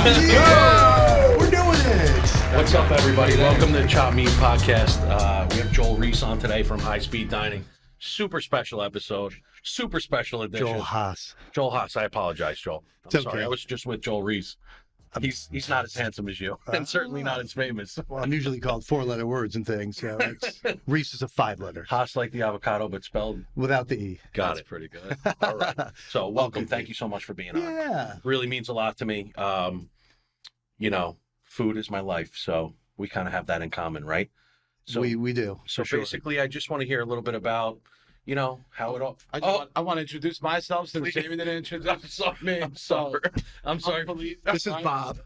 Yeah, we're doing it. What's up, everybody? Welcome to the Chop Meat Podcast. We have Joel Reese on today from High Speed Dining. Super special episode. Super special edition. Joel Haas. Joel Haas. I apologize, Joel. I'm It's sorry. okay. I was just with Joel Reese. He's not as handsome as you, and certainly not as famous. Well, I'm usually called 4-letter words and things. So Reese is a 5-letter Haas like the avocado, but spelled. without the E. Got it. Pretty good. All right. So welcome. Thank you so much for being on. Yeah. Really means a lot to me. You know, food is my life, so we kind of have that in common, right? So we do. So for sure. basically, I just want to hear a little bit about, you know, how it all. I want to introduce myself since Jamie didn't introduce me. I'm sorry. I'm sorry. Philippe. This is Bob.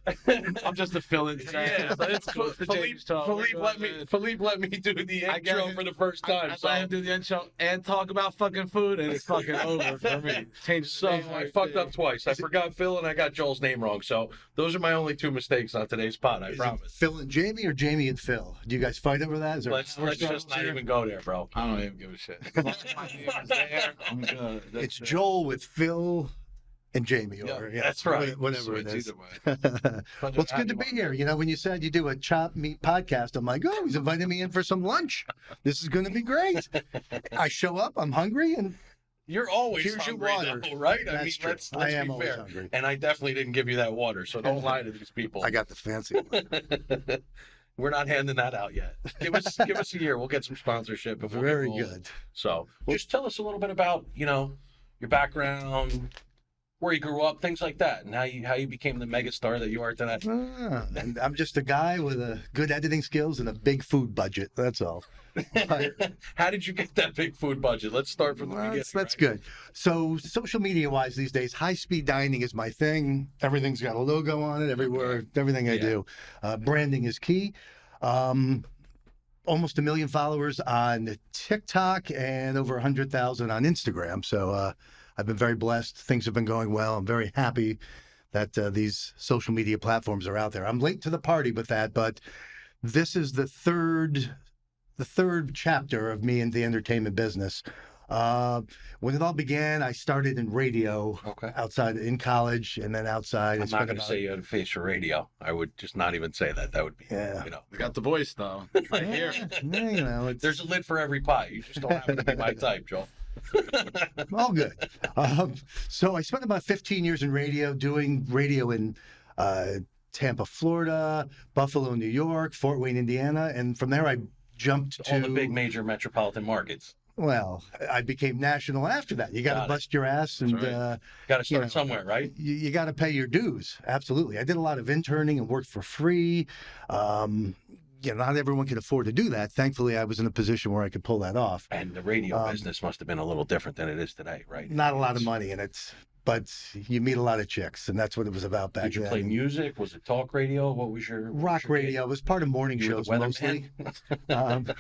I'm just a fill-in today. Yeah, it's cool. Philippe let me do the I intro get- for the first time. I let him do the intro and talk about fucking food, and it's fucking over for me. Change the So name I right fucked there. up twice. I forgot Phil and I got Joel's name wrong. So those are my only two mistakes on today's pod. I Is it promise. Phil and Jamie or Jamie and Phil? Do you guys fight over that? Is there Let's just not even go there, bro. I don't even give a shit. As long as my name is there, I'm good. That's It's it. Joel with Phil and Jamie. Yeah, Or, that's right. Whatever it Switch is. either way. Well, it's good to be here. You know, when you said you do a Chop Meat podcast, I'm like, oh, he's inviting me in for some lunch. This is going to be great. I show up, I'm hungry, and You're always Here's your hungry, water. though, right? I That's mean, true. let's I am be always fair. hungry. And I definitely didn't give you that water, so don't lie to these people. I got the fancy one. We're not handing that out yet. Give us a year. We'll get some sponsorship. If we'll Very get rolling. good. So just tell us a little bit about, you know, your background, where you grew up, things like that, and how you became the megastar that you are today. And I'm just a guy with a good editing skills and a big food budget. That's all. How did you get that big food budget? Let's start from the beginning. That's right? good. So social media wise these days, high speed dining is my thing. Everything's got a logo on it everywhere. Everything I Yeah. do. Branding is key. Almost 1 million followers on TikTok and over 100,000 on Instagram. So I've been very blessed. Things have been going well. I'm very happy that these social media platforms are out there. I'm late to the party with that, but this is the third chapter of me in the entertainment business. When it all began, I started in radio Okay. outside in college and then outside. I'm It's not been going to about- say you had a face for radio. I would just not even say that. That would be, Yeah. you know. We got the voice though. Right here. Yeah, you know, it's There's a lid for every pie. You just don't happen to be my type, Joel. all good. So I spent about 15 years in radio, doing radio in Tampa, Florida, Buffalo, New York, Fort Wayne, Indiana, and from there I jumped to All the big major metropolitan markets. Well, I became national after that. You got Got to it. bust your ass, and That's right. Got to start know, somewhere, right? you got to pay your dues. Absolutely. I did a lot of interning and worked for free. Not everyone can afford to do that. Thankfully, I was in a position where I could pull that off. And the radio Um, business must have been a little different than it is today, right? Not a lot of money in it, but you meet a lot of chicks, and that's what it was about back Did you then. play music? Was it talk radio? What was your Rock radio. It was part of morning You were shows the mostly. weatherman?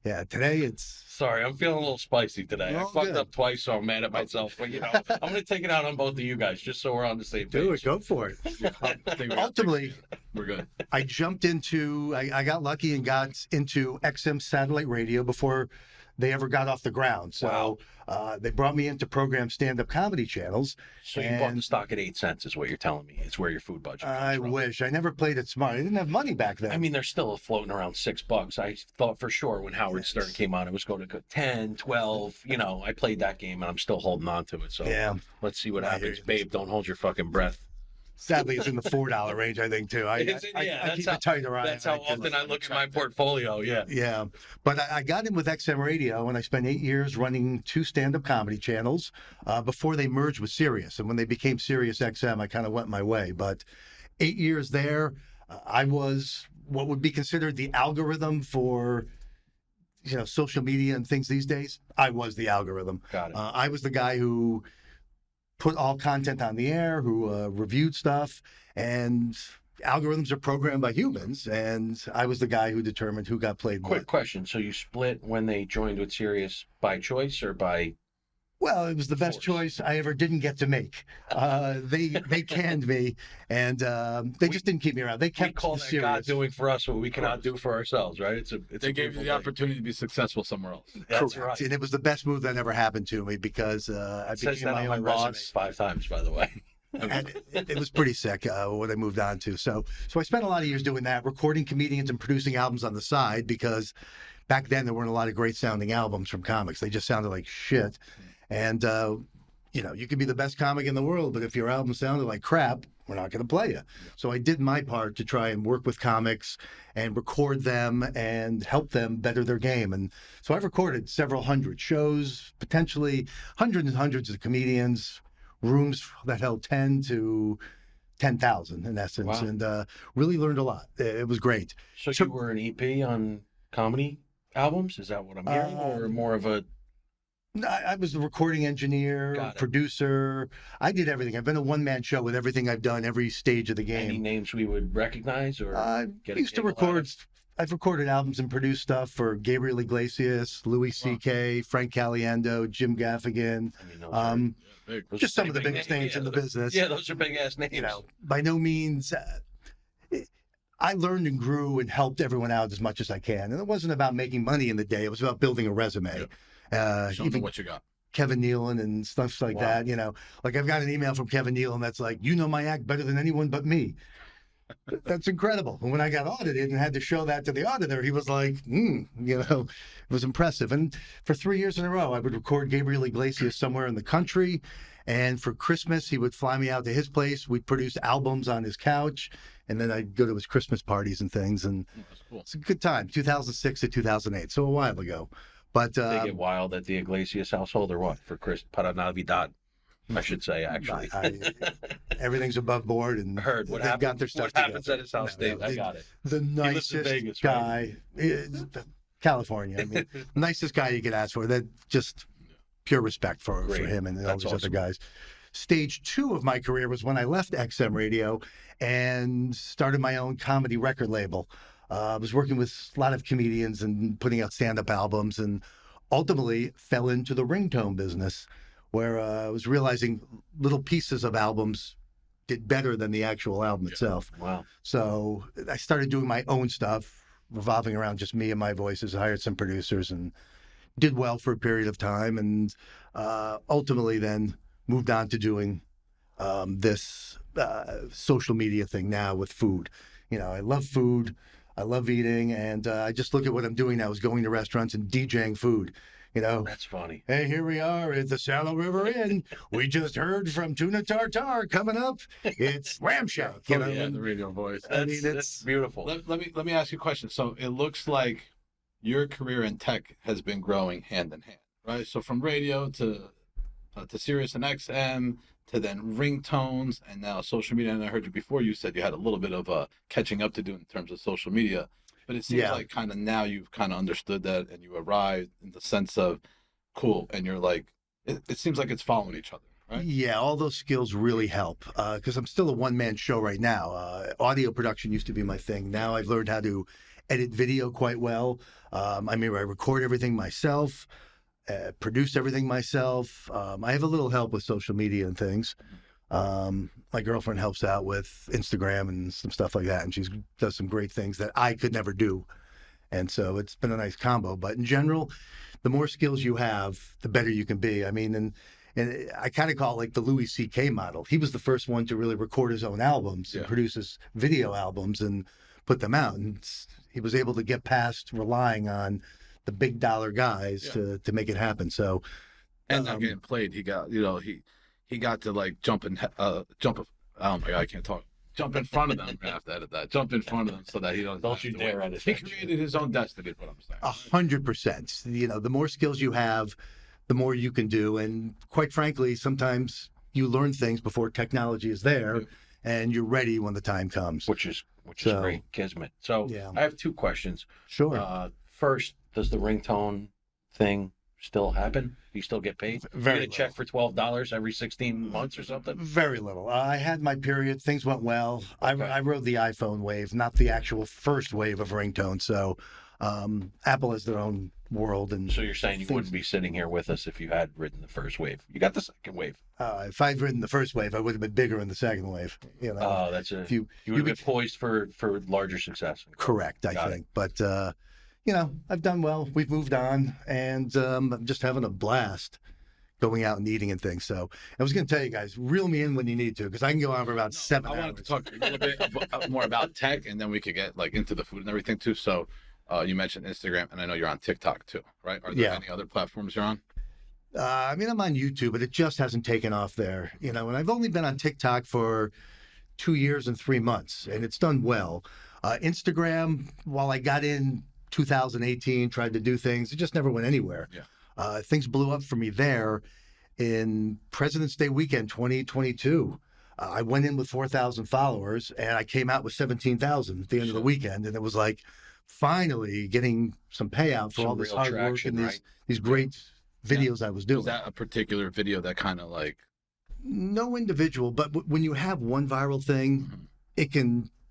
Yeah, today it's Sorry, I'm feeling a little spicy today. I Oh, fucked good. up twice, so I'm mad at myself. But you know, I'm gonna take it out on both of you guys, just so we're on the same page. do it. Go for it. I think we got Ultimately, We're good. I jumped into, I got lucky and got into XM satellite radio before they ever got off the ground. So they brought me in to program stand-up comedy channels. So you bought the And- stock at 8 cents, is what you're telling me. It's where your food budget comes I from. wish. I never played it smart. I didn't have money back then. I mean, they're still floating around $6. I thought for sure when Howard Stern Yes. came on, it was going to go 10, 12. You know, I played that game and I'm still holding on to it. So yeah. let's see what I hear happens. you. Babe, don't hold your fucking breath. Sadly, it's in the $4 range, I think, too. I Is it? Yeah, I that's keep how- it tight around. That's how often I look at my portfolio. Yeah. Yeah, but I got in with XM Radio, and I spent 8 years running 2 stand-up comedy channels before they merged with Sirius. And when they became Sirius XM, I kind of went my way. But 8 years there, I was what would be considered the algorithm for social media and things these days. I was the algorithm. Got it. I was the guy who put all content on the air, who reviewed stuff, and algorithms are programmed by humans, and I was the guy who determined who got played Quick what. question. So you split when they joined with Sirius by choice or by Well, it was the best Force. choice I ever didn't get to make. They canned me, and they just didn't keep me around. They we kept call the that Sirius. God doing for us what we cannot do for ourselves, right? It's a They gave you beautiful the thing. opportunity to be successful somewhere else. That's Correct. right. And it was the best move that ever happened to me because I It says became that my on my own resume boss. 5 times, by the way. And it was pretty sick what I moved on to. So I spent a lot of years doing that, recording comedians and producing albums on the side, because back then there weren't a lot of great sounding albums from comics. They just sounded like shit. And you could be the best comic in the world, but if your album sounded like crap, we're not going to play you. So I did my part to try and work with comics and record them and help them better their game. And so I've recorded several hundred shows, potentially hundreds and hundreds of comedians, rooms that held 10 to 10,000 in essence, Wow. and really learned a lot. It was great. So So- you were an EP on comedy albums? Is that what I'm hearing? Or more of a... I was the recording engineer, Got it. producer. I did everything. I've been a one-man show with everything I've done, every stage of the Any game. names we would recognize? Or I get a used to giggle out of? record. I've recorded albums and produced stuff for Gabriel Iglesias, Louis C.K., Frank Caliendo, Jim Gaffigan. I mean, those are- Big. those Just are some of the pretty biggest big names in the yeah, business. Yeah, those are big ass names. You know, by no means. I learned and grew and helped everyone out as much as I can, and it wasn't about making money in the day. It was about building a resume. Show them Even what you got. Kevin Nealon and stuff like Wow. that. Like I've got an email from Kevin Nealon that's like, my act better than anyone but me. That's incredible. And when I got audited and had to show that to the auditor, he was like, it was impressive. And for 3 years in a row, I would record Gabriel Iglesias somewhere in the country. And for Christmas, he would fly me out to his place. We'd produce albums on his couch. And then I'd go to his Christmas parties and things. And That's cool. it's a good time, 2006 to 2008. So a while ago. But They get wild at the Iglesias household or what? For Chris para Navidad, I should say, actually. everything's above board, and Heard what they've happens, got their stuff what happens together. at his house. No, I got it. The lives in nicest Vegas, right? guy, California. I mean, nicest guy you could ask for. That just pure respect for Great. him and all That's these awesome. other guys. Stage 2 of my career was when I left XM Radio and started my own comedy record label. I was working with a lot of comedians and putting out stand-up albums, and ultimately fell into the ringtone business, where I was realizing little pieces of albums did better than the actual album itself. Wow. So I started doing my own stuff, revolving around just me and my voices. I hired some producers and did well for a period of time, and ultimately then moved on to doing this social media thing now with food. I love food. I love eating, and I just look at what I'm doing now is going to restaurants and DJing food. That's funny. Hey, here we are at the Saddle River Inn. We just heard from Tuna Tartar coming up. It's Lamb Shack. Oh, yeah, the radio voice. That's, mean, that's beautiful. Let me ask you a question. So it looks like your career in tech has been growing hand in hand, right? So from radio to Sirius and XM to then ringtones and now social media. And I heard you before. You said you had a little bit of catching up to do in terms of social media, but it seems Yeah. like kind of now you've kind of understood that and you arrived in the sense of cool, and you're like it seems like it's following each other, right? Yeah, all those skills really help because I'm still a one-man show right now. Audio production used to be my thing. Now I've learned how to edit video quite well. I record everything myself, produce everything myself. I have a little help with social media and things. My girlfriend helps out with Instagram and some stuff like that, and she does some great things that I could never do. And so it's been a nice combo. But in general, the more skills you have, the better you can be. I mean, and I kind of call it like the Louis C.K. model. He was the first one to really record his own albums and Yeah. produce his video albums and put them out. And he was able to get past relying on the big dollar guys Yeah. to make it happen. So, And not getting played, he got he got to like jump. Oh my god, I can't talk. Jump in front of them. I'm gonna have to edit that. Jump in front of them so that he doesn't. Don't have you to dare wait. edit He that shit. created his own destiny. Is what I'm saying. 100%. The more skills you have, the more you can do. And quite frankly, sometimes you learn things before technology is there, Yeah. and you're ready when the time comes. Which is So- great, Kismet. So Yeah. I have two questions. Sure. First, does the ringtone thing still happen? Do you still get paid? Very You get a check for $12 every 16 months or something? Very little. I had my period. Things went well. Okay. I rode the iPhone wave, not the actual first wave of ringtone. So Apple has their own world. And So you're saying you things- wouldn't be sitting here with us if you had ridden the first wave? You got the second wave. if I'd ridden the first wave, I would have been bigger in the second wave. Oh, that's a. if you You would have you been poised for larger success. correct, I Got it. think. But I've done well. We've moved on, and I'm just having a blast going out and eating and things. So I was going to tell you guys, reel me in when you need to, because I can go on for about 7 I hours. wanted to talk a little bit more about tech, and then we could get like into the food and everything too. So you mentioned Instagram, and I know you're on TikTok too, right? Are there any other platforms you're on? I mean, I'm on YouTube, but it just hasn't taken off there, you know, and I've only been on TikTok for 2 years and 3 months, and it's done well. Instagram, while I got in 2018, tried to do things, it just never went anywhere. Yeah. Things blew up for me there in President's Day weekend 2022. I went in with 4,000 followers, and I came out with 17,000 at the end of the weekend, and it was like finally getting some payout for Some all this real hard work traction, and right? these great videos I was doing. Was that a particular video that kind of like? No individual, but when you have one viral thing,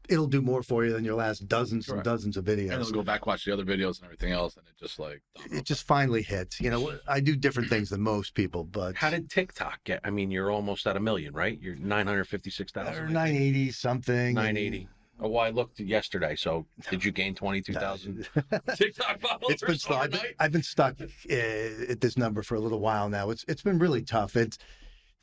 it'll do more for you than your last dozens and Correct. dozens of And videos. they'll go back, watch the other videos and everything else, and it just like. It just finally hit. You know, I do different things than most people, but How did TikTok get? I mean, you're almost at 1 million, right? You're or 956,000. 980 something. 980. Oh, well, I looked yesterday. So did you gain 22,000 TikTok followers? It's been slow. overnight? I've been stuck at this number for a little while now. It's been really tough.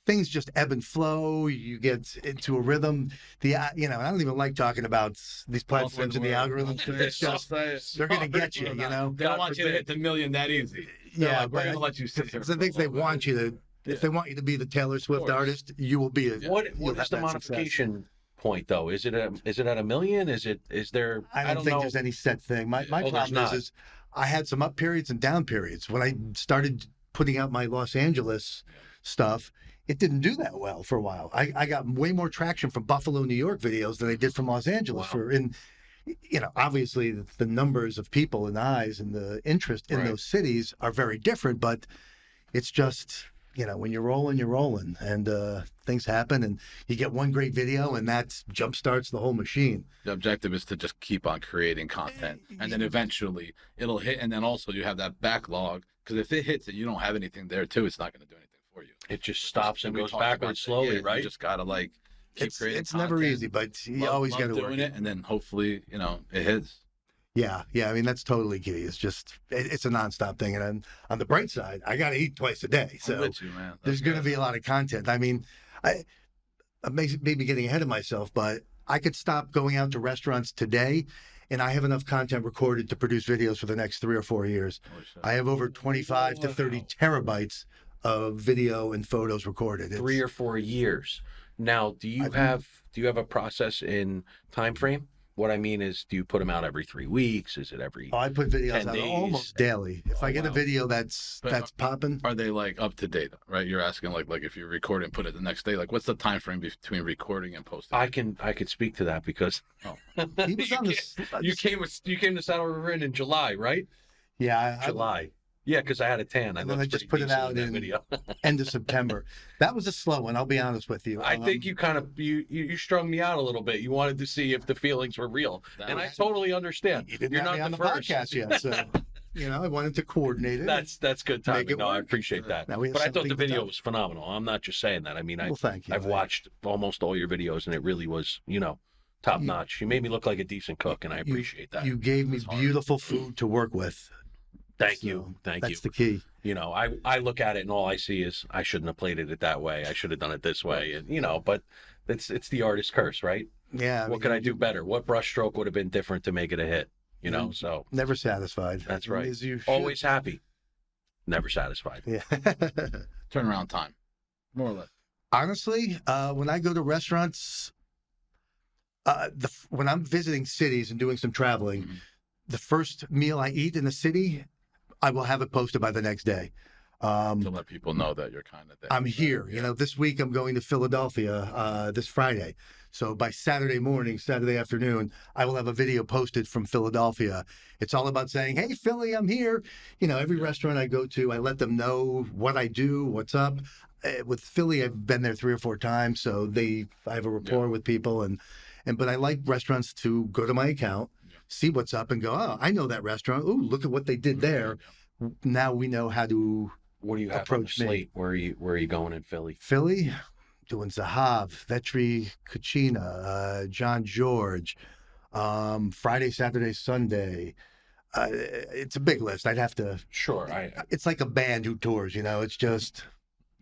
Things just ebb and flow. You get into a rhythm. And I don't even like talking about these platforms and the algorithms. It's just they're going to get you. You know, They don't want you to hit the million that easy. yeah, We're gonna let you sit here. I think they want you to. If they want you to be the Taylor Swift course. artist, you will be. What you'll is have the that success. modification point though? Is it at 1 million? Is there? I don't think know. there's any set thing. My there's problem not. is I had some up periods and down periods. When I started putting out my Los Angeles stuff, it didn't do that well for a while. I got way more traction from Buffalo, New York videos than I did from Los Angeles. Wow. Obviously the numbers of people and eyes and the interest in Right. those cities are very different, but it's just, when you're rolling and things happen and you get one great video and that jumpstarts the whole machine. The objective is to just keep on creating content, and then eventually it'll hit. And then also you have that backlog, because if it hits and you don't have anything there too, it's not going to do anything for you. It just stops and We goes talked about backwards that. slowly, Yeah, right? You just gotta like keep It's creating. never content. easy, but you Love- always love got to doing work it, and then hopefully it hits. Yeah. I mean, that's totally key. It's just, it's a nonstop thing. And then on the bright side, I got to eat twice a day. I'm So with you, man. there's going to be a lot of content. I mean, I'm maybe getting ahead of myself, but I could stop going out to restaurants today and I have enough content recorded to produce videos for the next 3 or 4 years. I have over 25 to 30 terabytes of video and photos recorded. 3 or 4 years. Now, do you have a process in time frame? What I mean is, do you put them out every 3 weeks? Is it every? I put videos 10 out days. almost daily. If I get a wow. video that's popping, Are they like up to date? Right? You're asking like if you record and put it the next day. Like, what's the time frame between recording and posting? I could speak to that because he was on this. you came to Saddle River Inn in July, right? Yeah, July. Yeah, because I had a tan. And then looked I just pretty put it decent out that in video. end of September. That was a slow one. I'll be honest with you. I think you kind of you strung me out a little bit. You wanted to see if the feelings were real, and I totally understand. You didn't You're have not me on the first. podcast yet, so I wanted to coordinate it. That's good Make timing. it No, I work. appreciate that. Now we have But I thought the something to video tell. was phenomenal. I'm not just saying that. I mean, Well, thank you. I've watched almost all your videos, and it really was, top notch. You made me look like a decent cook, and I appreciate that. You gave me It's hard. beautiful food to work with. Thank So, you. Thank That's you. the key. I look at it and all I see is I shouldn't have plated it that way. I should have done it this way. And but it's the artist's curse, right? Yeah. What could I do better? What brushstroke would have been different to make it a hit? Mm. So Never satisfied. That's right. As you should. always happy, never satisfied. Yeah. Turnaround time, more or less. Honestly, when I go to restaurants, when I'm visiting cities and doing some traveling, Mhm. the first meal I eat in a city, I will have it posted by the next day. To let people know that you're kind of there. I'm here. Yeah. This week I'm going to Philadelphia this Friday. So by Saturday morning, Saturday afternoon, I will have a video posted from Philadelphia. It's all about saying, hey, Philly, I'm here. Every restaurant I go to, I let them know what I do, what's up. With Philly, I've been there 3 or 4 times, so I have a rapport with people. But I like restaurants to go to my account, see what's up and go, oh, I know that restaurant. Ooh, look at what they did there. Now we know how to What do you have Approach on me. the slate? Where are you going in Philly? Philly, doing Zahav, Vetri Cucina, John George, Friday, Saturday, Sunday. It's a big list. I'd have to. Sure. It's like a band who tours. It's just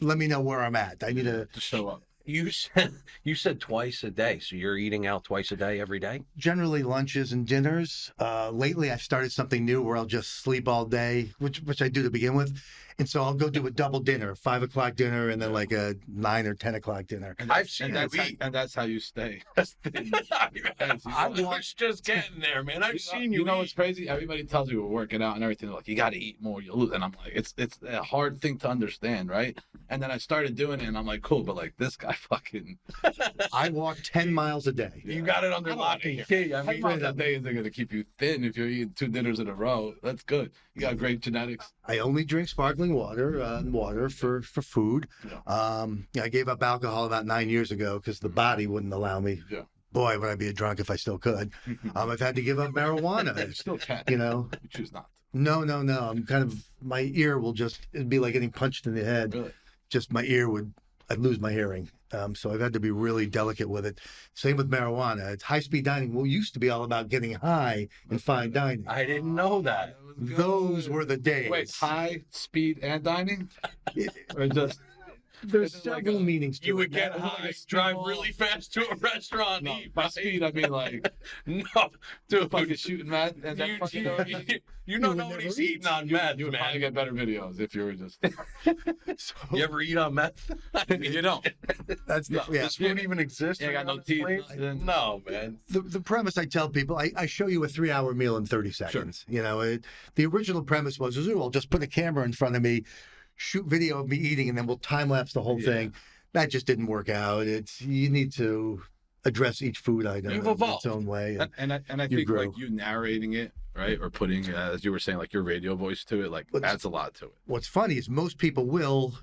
let me know where I'm at. I need to show up. You said twice a day, so you're eating out twice a day every day? generally lunches and dinners. Lately, I've started something new where I'll just sleep all day, which I do to begin with, and so I'll go do a double dinner, 5 o'clock dinner, and then like a 9 or 10 o'clock dinner. And I've seen that's you how, eat. and that's how you stay. I was just getting there, man. I've seen you. You know eat. what's crazy? Everybody tells you we're working out and everything. They're like, you got to eat more, you'll lose. And I'm like, it's a hard thing to understand, right? And then I started doing it, and I'm like, cool, but like this guy fucking. I walk 10 miles a day. You got it under lock and key. I 10 mean, miles a day isn't going to keep you thin if you're eating 2 dinners in a row. That's good. You got great genetics. I only drink sparkling water for food. I gave up alcohol about 9 years ago because the body wouldn't allow me. Yeah. Boy, would I be a drunk if I still could. I've had to give up marijuana. You still can. You know, You choose not no. I'm kind of, my ear will just, it'd be like getting punched in the head. to. Really? Just my ear I'd lose my hearing. So I've had to be really delicate with it. Same with marijuana. It's high-speed dining. Well, used to be all about getting high in fine dining. I didn't know that. Those were the days. Wait, high, speed, and dining? Or just. There's Is it like several a- meanings to You it. would get Like a high, speedball? drive really fast to a restaurant, No, eat. by right? speed, I mean like No, dude. fucking shooting meth and then You, fucking. you don't would know what he's never eat. eating on meth, You would probably man. get better videos if you were just. So You ever eat on meth? You don't. that's No, yeah. Does food even exist? You ain't got no on this teeth, plate? nothing. No, man. The premise I tell people, I show you a 3-hour meal in 30 seconds. You know, the original premise was, I'll just put a camera in front of me, shoot video of me eating, and then we'll time lapse the whole Yeah. thing. That just didn't work out. You need to address each food item You've in evolved. its own way. And I You think grow. like you narrating it, right, or putting as you were saying like your radio voice to it, like But- adds a lot to it. What's funny is most people will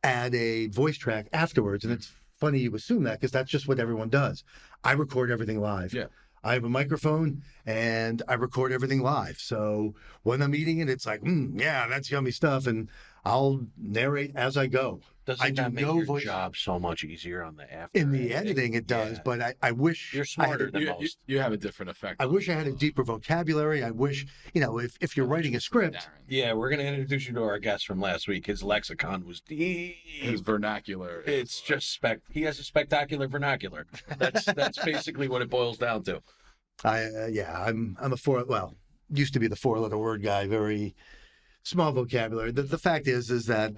add a voice track afterwards, and it's funny you assume that because that's just what everyone does. I record everything live. Yeah. I have a microphone and I record everything live. So when I'm eating it, it's like, yeah, that's yummy stuff, and I'll narrate as I go. Doesn't I do that make no your voice- job so much easier on the after? In the editing, it does, Yeah. but I wish You're I had smarter a- than You, most. you have a different effect. I wish I had a deeper vocabulary. I wish, if you're writing a script, Darren. Yeah, we're gonna introduce you to our guest from last week. His lexicon was deep. His vernacular. It's just he has a spectacular vernacular. That's basically what it boils down to. I'm a used to be the 4-letter word guy, very small vocabulary. The fact is that,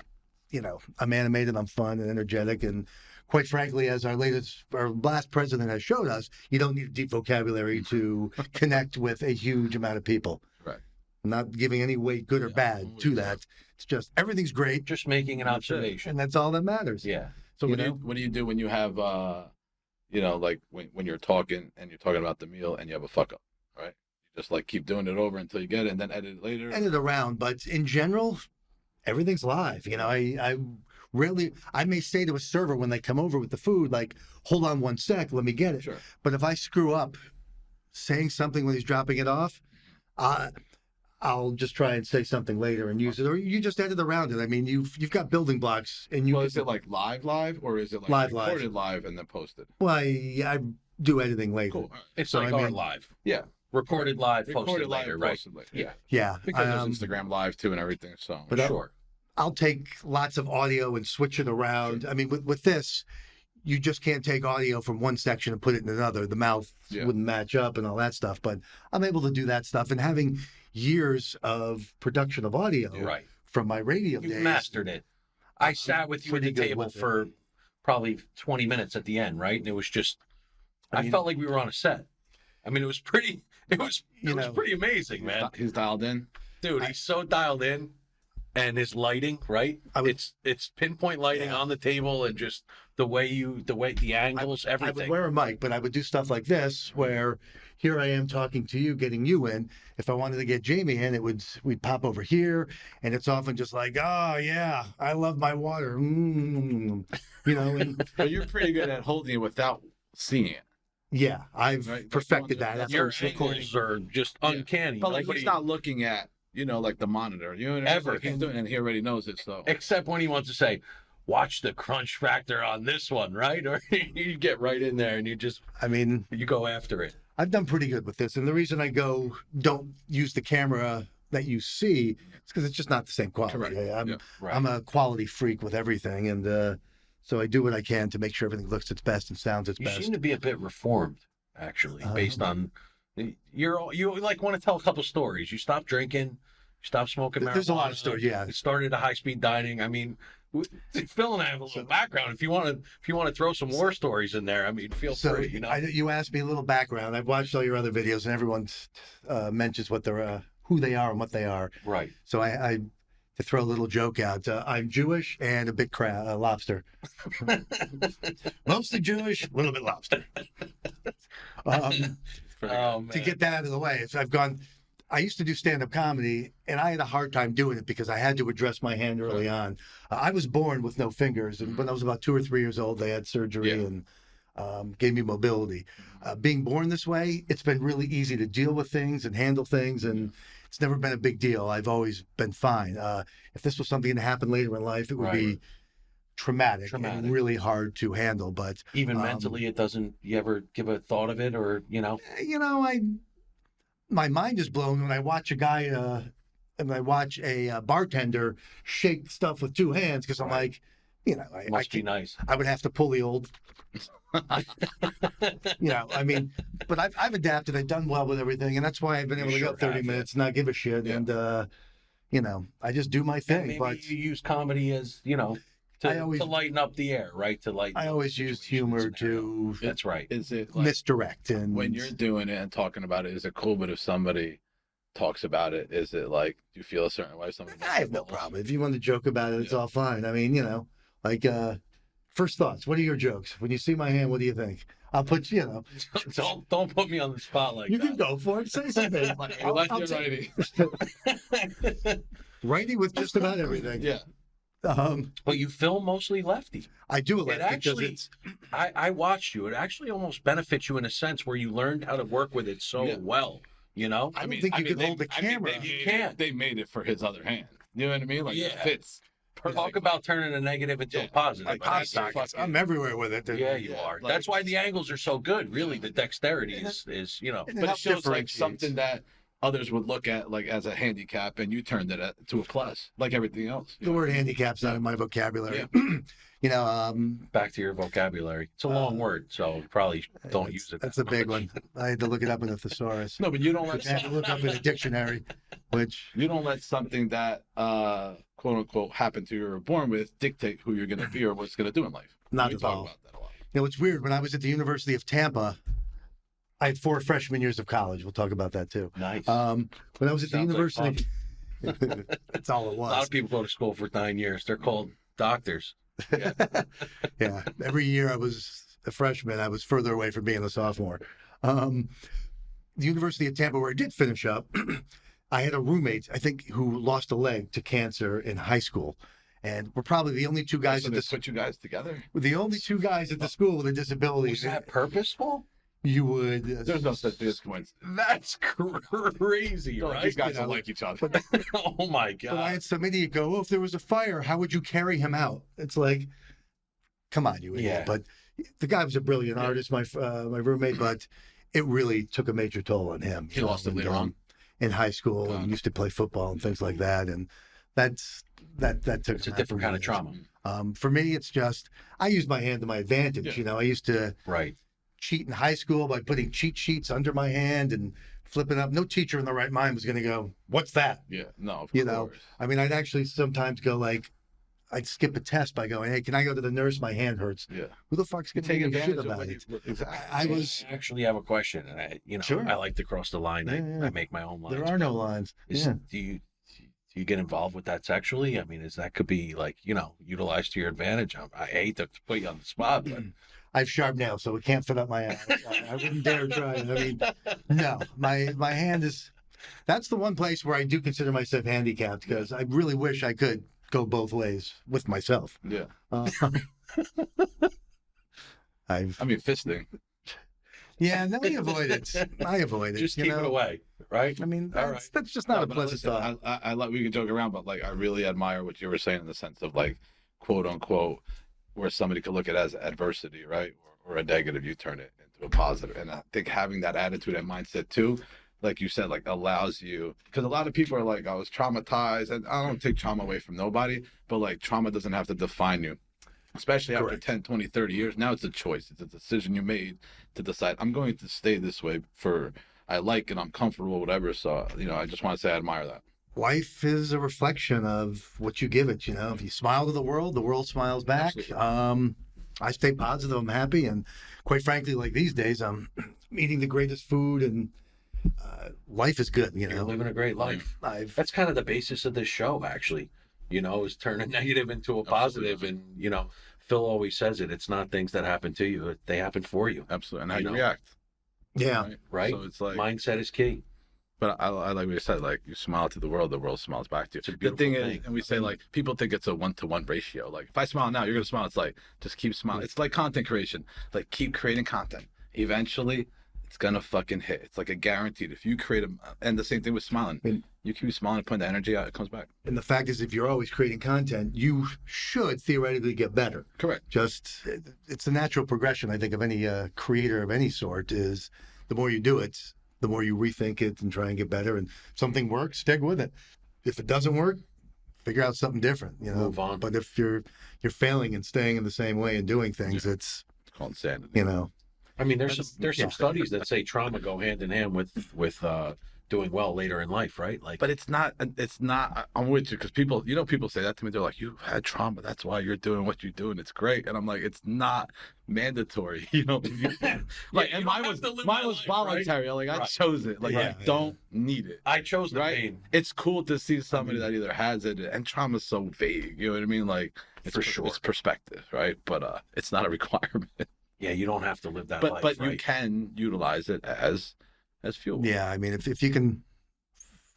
I'm animated, I'm fun and energetic, and quite frankly, as our last president has showed us, you don't need a deep vocabulary to connect with a huge amount of people. Right. I'm not giving any weight, good or Yeah, bad, to always. that. It's just everything's great, Just making an That's it. observation. and that's all that matters. Yeah. So you what do you know? what do you do when you have like when you're talking and you're talking about the meal and you have a fuck up, right? You just like keep doing it over until you get it and then edit it later. Edit around, but in general, everything's live. I rarely, I may say to a server when they come over with the food, like, hold on one sec, let me get it. Sure. But if I screw up saying something when he's dropping it off, I'll just try and say something later and use it, or you just edit around it. I mean, you've got building blocks, and you. Well, is it like live, or is it like Live. recorded live and then posted? Well, I do editing later. Cool. All right. It's So, like I our mean- live. Yeah. Recorded live, posted Recorded live, later, right? posted later. Yeah. Yeah, Because um, there's Instagram live too and everything. So But I- Sure. I'll take lots of audio and switch it around. I mean, with this, you just can't take audio from one section and put it in another. The mouth Yeah. wouldn't match up and all that stuff. But I'm able to do that stuff. And having years of production of audio Right. from my radio You've days, mastered it. I sat with you at pretty the good table with it. for probably 20 minutes at the end, right? And it was just, I I mean- felt like we were on a set. I mean, it was pretty amazing, man. he's dialed in. Dude, he's so dialed in, and his lighting, right? I would- It's pinpoint lighting Yeah. on the table, and just the angles, I would everything. wear a mic, but I would do stuff like this, where here I am talking to you, getting you in. If I wanted to get Jamie in, we'd pop over here, and it's often just like, oh yeah, I love my water, and But you're pretty good at holding it without seeing it. yeah, I've Right, that's perfected one- that. that's That's Your what it's recording. angles are just Yeah. uncanny. But like Nobody- he's not looking at like the monitor. You know what I mean? Ever. Like, he's doing, and he already knows it. So except when he wants to say, watch the crunch factor on this one, right? Or you get right in there and I mean, you go after it. I've done pretty good with this, and the reason I don't use the camera, that you see, it's because it's just not the same quality. Correct. I'm Yeah. Right. I'm a quality freak with everything, and so I do what I can to make sure everything looks its best and sounds its You best. seem to be a bit reformed, actually, based on you like want to tell a couple stories. You stopped drinking, you stopped smoking marijuana. There's a lot of stories, yeah. You started a high speed dining. I mean, Phil and I have a little background. If you want to throw some war stories in there, I mean, feel So free. You know, you asked me a little background. I've watched all your other videos, and everyone mentions what they're, who they are, and what they are. right? So I to throw a little joke out, I'm Jewish and a big crab, lobster. Mostly Jewish, a little bit lobster. Oh, To man. get that out of the way, so I used to do stand-up comedy, and I had a hard time doing it because I had to address my hand early on. I was born with no fingers, and when I was about 2 or 3 years old, they had surgery and gave me mobility. Being born this way, it's been really easy to deal with things and handle things, and it's never been a big deal. I've always been fine. If this was something that happened later in life, it would be traumatic and really hard to handle. But Even mentally, it doesn't. You ever give a thought of it, or my mind is blown when I watch a guy and I watch a bartender shake stuff with 2 hands because I'm like, I must be nice. I would have to pull the old, I mean, but I've adapted. I've done well with everything, and that's why I've been able to go 30 minutes and not give a shit. Yeah. And I just do my thing. Maybe But you use comedy as to lighten up the air, right? To lighten. I always used humor to That's right. Is it like, misdirect. And when you're doing it and talking about it, is it cool? But if somebody talks about it, is it like, do you feel a certain way? Somebody I have no problem. If you want to joke about it, it's all fine. I mean, like first thoughts. What are your jokes? When you see my hand, what do you think? I'll put Don't put me on the spot like you that. can go for it. Say something. You're lefty or righty? Righty with just about everything. Yeah. But you film mostly lefty. I do a It left because actually, it's I watched you. It actually almost benefits you in a sense where you learned how to work with it so Yeah. well. You know, I don't think you can hold the camera. They made it for his other hand. You know what I mean? Like, it Yeah. fits. talk about turning a negative into a positive. like but that's pop sockets. fucking- I'm everywhere with it. Yeah, you are. like- That's why the angles are so good. Really, the dexterity is And But it helps shows like differentiate. something that others would look at like as a handicap, and you turned it to a plus, like everything else. The word handicap's not in my vocabulary. back to your vocabulary. It's a long word, so you probably don't use it. That's that a big much. one. I had to look it up in the thesaurus. No, but you don't Which let I had to look up in a dictionary, which you don't let something that quote unquote happened to you or were born with dictate who you're gonna be or what's gonna do in life. not We at talk all. about that a lot. It's weird. When I was at the University of Tampa, I had 4 freshman years of college. We'll talk about that too. Nice. When I was at the Sounds like university, that's all it a lot was. of people go to school for 9 years. They're called doctors. Yeah, every year I was a freshman, I was further away from being a sophomore. The University of Tampa, where I did finish up, I had a roommate, I think, who lost a leg to cancer in high school. And we're probably the only 2 guys So at they this. put you guys together. We're the only 2 guys at the school with a disability. Was that purposeful? You would. There's no such thing as coincidence. That's crazy, Like, right? these guys You don't know, like each other. Oh my But I god! had some idiot go, "Oh, if there was a fire, how would you carry him out?" It's like, come on, you idiot. Yeah. But the guy was a brilliant artist, my roommate, but it really took a major toll on him. He you know, lost it and, later on. in high school, God. and used to play football and things like that, and that took. It's a different kind of trauma, For me, it's just I use my hand to my advantage. Yeah. I used to right? cheat in high school by putting cheat sheets under my hand and flipping up. No teacher in the right mind was going to go, "What's that?" Yeah, no, of You course. know, I mean, I'd actually sometimes go like, I'd skip a test by going, "Hey, can I go to the nurse? My hand hurts." Yeah, Who the fuck's you going to take give a shit advantage of about what it? exactly. I was. I actually have a question, and Sure. I like to cross the line. Yeah. I make my own lines. There are no lines. Is, Yeah. do you get involved with that sexually? I mean, that could be like utilized to your advantage. I hate to put you on the spot, but I have sharp nails, so it can't fit up my ass. I wouldn't dare try it. I mean, no, my hand is. That's the one place where I do consider myself handicapped because I really wish I could go both ways with myself. Yeah, I mean fisting. Yeah, no, I avoid it. I avoid it. just you keep know? it away, right? I mean, All that's just not a but pleasant listen, thought. I like we can joke around, but like I really admire what you were saying in the sense of like quote unquote where somebody could look at it as adversity, right, or a negative, you turn it into a positive. And I think having that attitude and mindset too, like you said, like allows you, because a lot of people are like, I was traumatized, and I don't take trauma away from nobody, but like trauma doesn't have to define you, especially after Correct. 10, 20, 30 years. Now it's a choice. It's a decision you made to decide, I'm going to stay this way for, I like it, I'm comfortable, whatever. So, I just want to say I admire that. Life is a reflection of what you give it. If you smile to the world smiles back. Absolutely. I stay positive. I'm happy, and quite frankly, like these days, I'm eating the greatest food, and life is good. You're living a great life. I've That's kind of the basis of this show, actually. Is turn a negative into a positive. And Phil always says it. It's not things that happen to you; they happen for you. Absolutely. And how You you know. react. yeah. Right? So it's like, Mindset is key. but I like what you said, like you smile to the world smiles back to you. It's a The beautiful thing thing. is, and we say like, people think it's a 1-to-1 ratio. Like if I smile now, you're going to smile. It's like, just keep smiling. It's like content creation. Like keep creating content. Eventually, it's going to fucking hit. It's like a guaranteed. If you create and the same thing with smiling. You keep smiling and putting the energy out, it comes back. And the fact is, if you're always creating content, you should theoretically get better. Correct. It's the natural progression, I think, of any creator of any sort. Is the more you do it, the more you rethink it and try and get better. And if something works, stick with it. If it doesn't work, figure out something different. Move on. But if you're failing and staying in the same way and doing things, It's called insanity. I mean, there's some yeah. studies that say trauma go hand in hand with doing well later in life, right? Like, But it's not, I'm with you, because people say that to me. They're like, you had trauma. That's why you're doing what you do. And it's great. And I'm like, it's not mandatory. Like, Yeah, and you mine don't was, have to live mine that was life, voluntary. Like I Right. chose it. Like Right. you don't need it. I chose the Right? pain. It's cool to see somebody that either has it, and trauma's so vague. You know what I mean? Like For sure. it's perspective, right? But it's not a requirement. Yeah, you don't have to live that But life, but right? you can utilize it as fuel. Yeah, I mean, if you can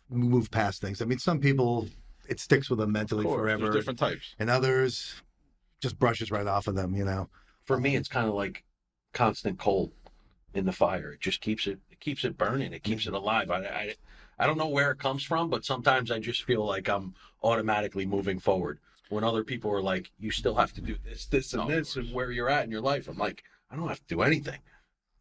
move past things. I mean, some people, it sticks with them Of mentally course, forever, there's different types. and others just brushes right off of them. For me, it's kind of like constant coal in the fire. It just keeps it burning. It keeps it alive. I don't know where it comes from, but sometimes I just feel like I'm automatically moving forward. When other people are like, you still have to do this, and Of this, and where you're at in your life, I'm like, I don't have to do anything.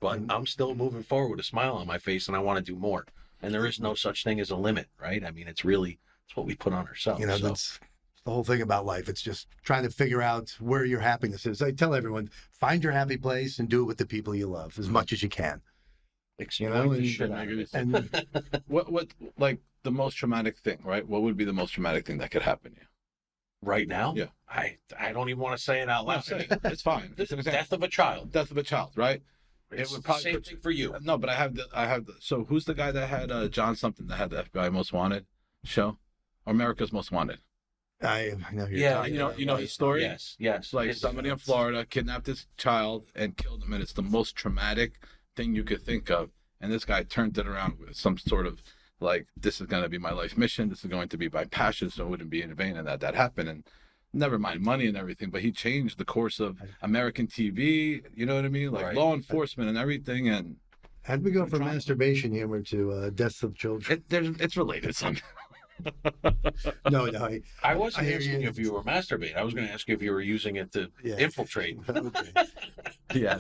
But I'm still moving forward with a smile on my face, and I want to do more. And there is no such thing as a limit, right? I mean, it's what we put on ourselves. so. That's the whole thing about life. It's just trying to figure out where your happiness is. I tell everyone, find your happy place and do it with the people you love as much as you can. Exploit know, the and- shit out of it. And What like the most traumatic thing, right? What would be the most traumatic thing that could happen to you? Right now, Yeah. I don't even want to say it out loud. Say it. It's fine. The It's an example. death of a child. Death of a child, right? It's would the probably same put thing for you. No, but I have the. So who's the guy that had John something that had the FBI Most Wanted show, or America's Most Wanted? I know you're Yeah, talking you know- about you know life. his story? Yes. It's like It's- somebody in Florida kidnapped this child and killed him, and it's the most traumatic thing you could think of. And this guy turned it around with some sort of like, this is going to be my life mission. This is going to be my passion, so it wouldn't be in vain. And that happened. And never mind money and everything, but he changed the course of American TV. You know what I mean? Like Right. law enforcement and everything. And How'd we go from Trauma. masturbation humor to deaths of children? it's related somehow. No, I wasn't I hear asking you. if you were masturbating. I was going to ask you if you were using it to Yeah. infiltrate. Okay. Yeah,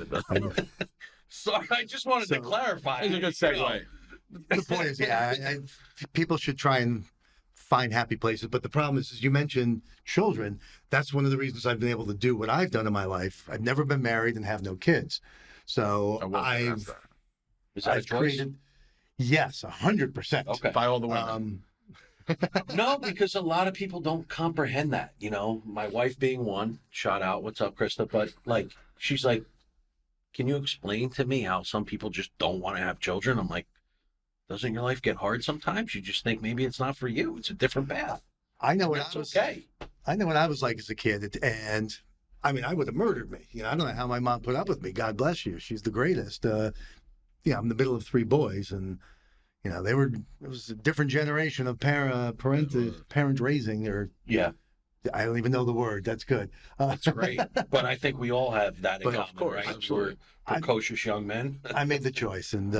So I just wanted to So- clarify. it's a good segue. The point is, people should try and find happy places. But the problem is, as you mentioned, children. That's one of the reasons I've been able to do what I've done in my life. I've never been married and have no kids, so I will say that's that. Is that a I've choice? created. Yes, 100%. Okay. By all the women. No, because a lot of people don't comprehend that. My wife being one, shout out, what's up, Krista? But like, she's like, can you explain to me how some people just don't want to have children? I'm like, doesn't your life get hard sometimes? You just think maybe it's not for you. It's a different path. I know what That's I was. okay. I know what I was like as a kid, and I mean, I would have murdered me. I don't know how my mom put up with me. God bless you. She's the greatest. I'm in the middle of 3 boys, and it was a different generation of parent raising, or Yeah, I don't even know the word. That's good. that's great. But I think we all have that in But common, of course, right? absolutely. We're precocious young men. I made the choice, and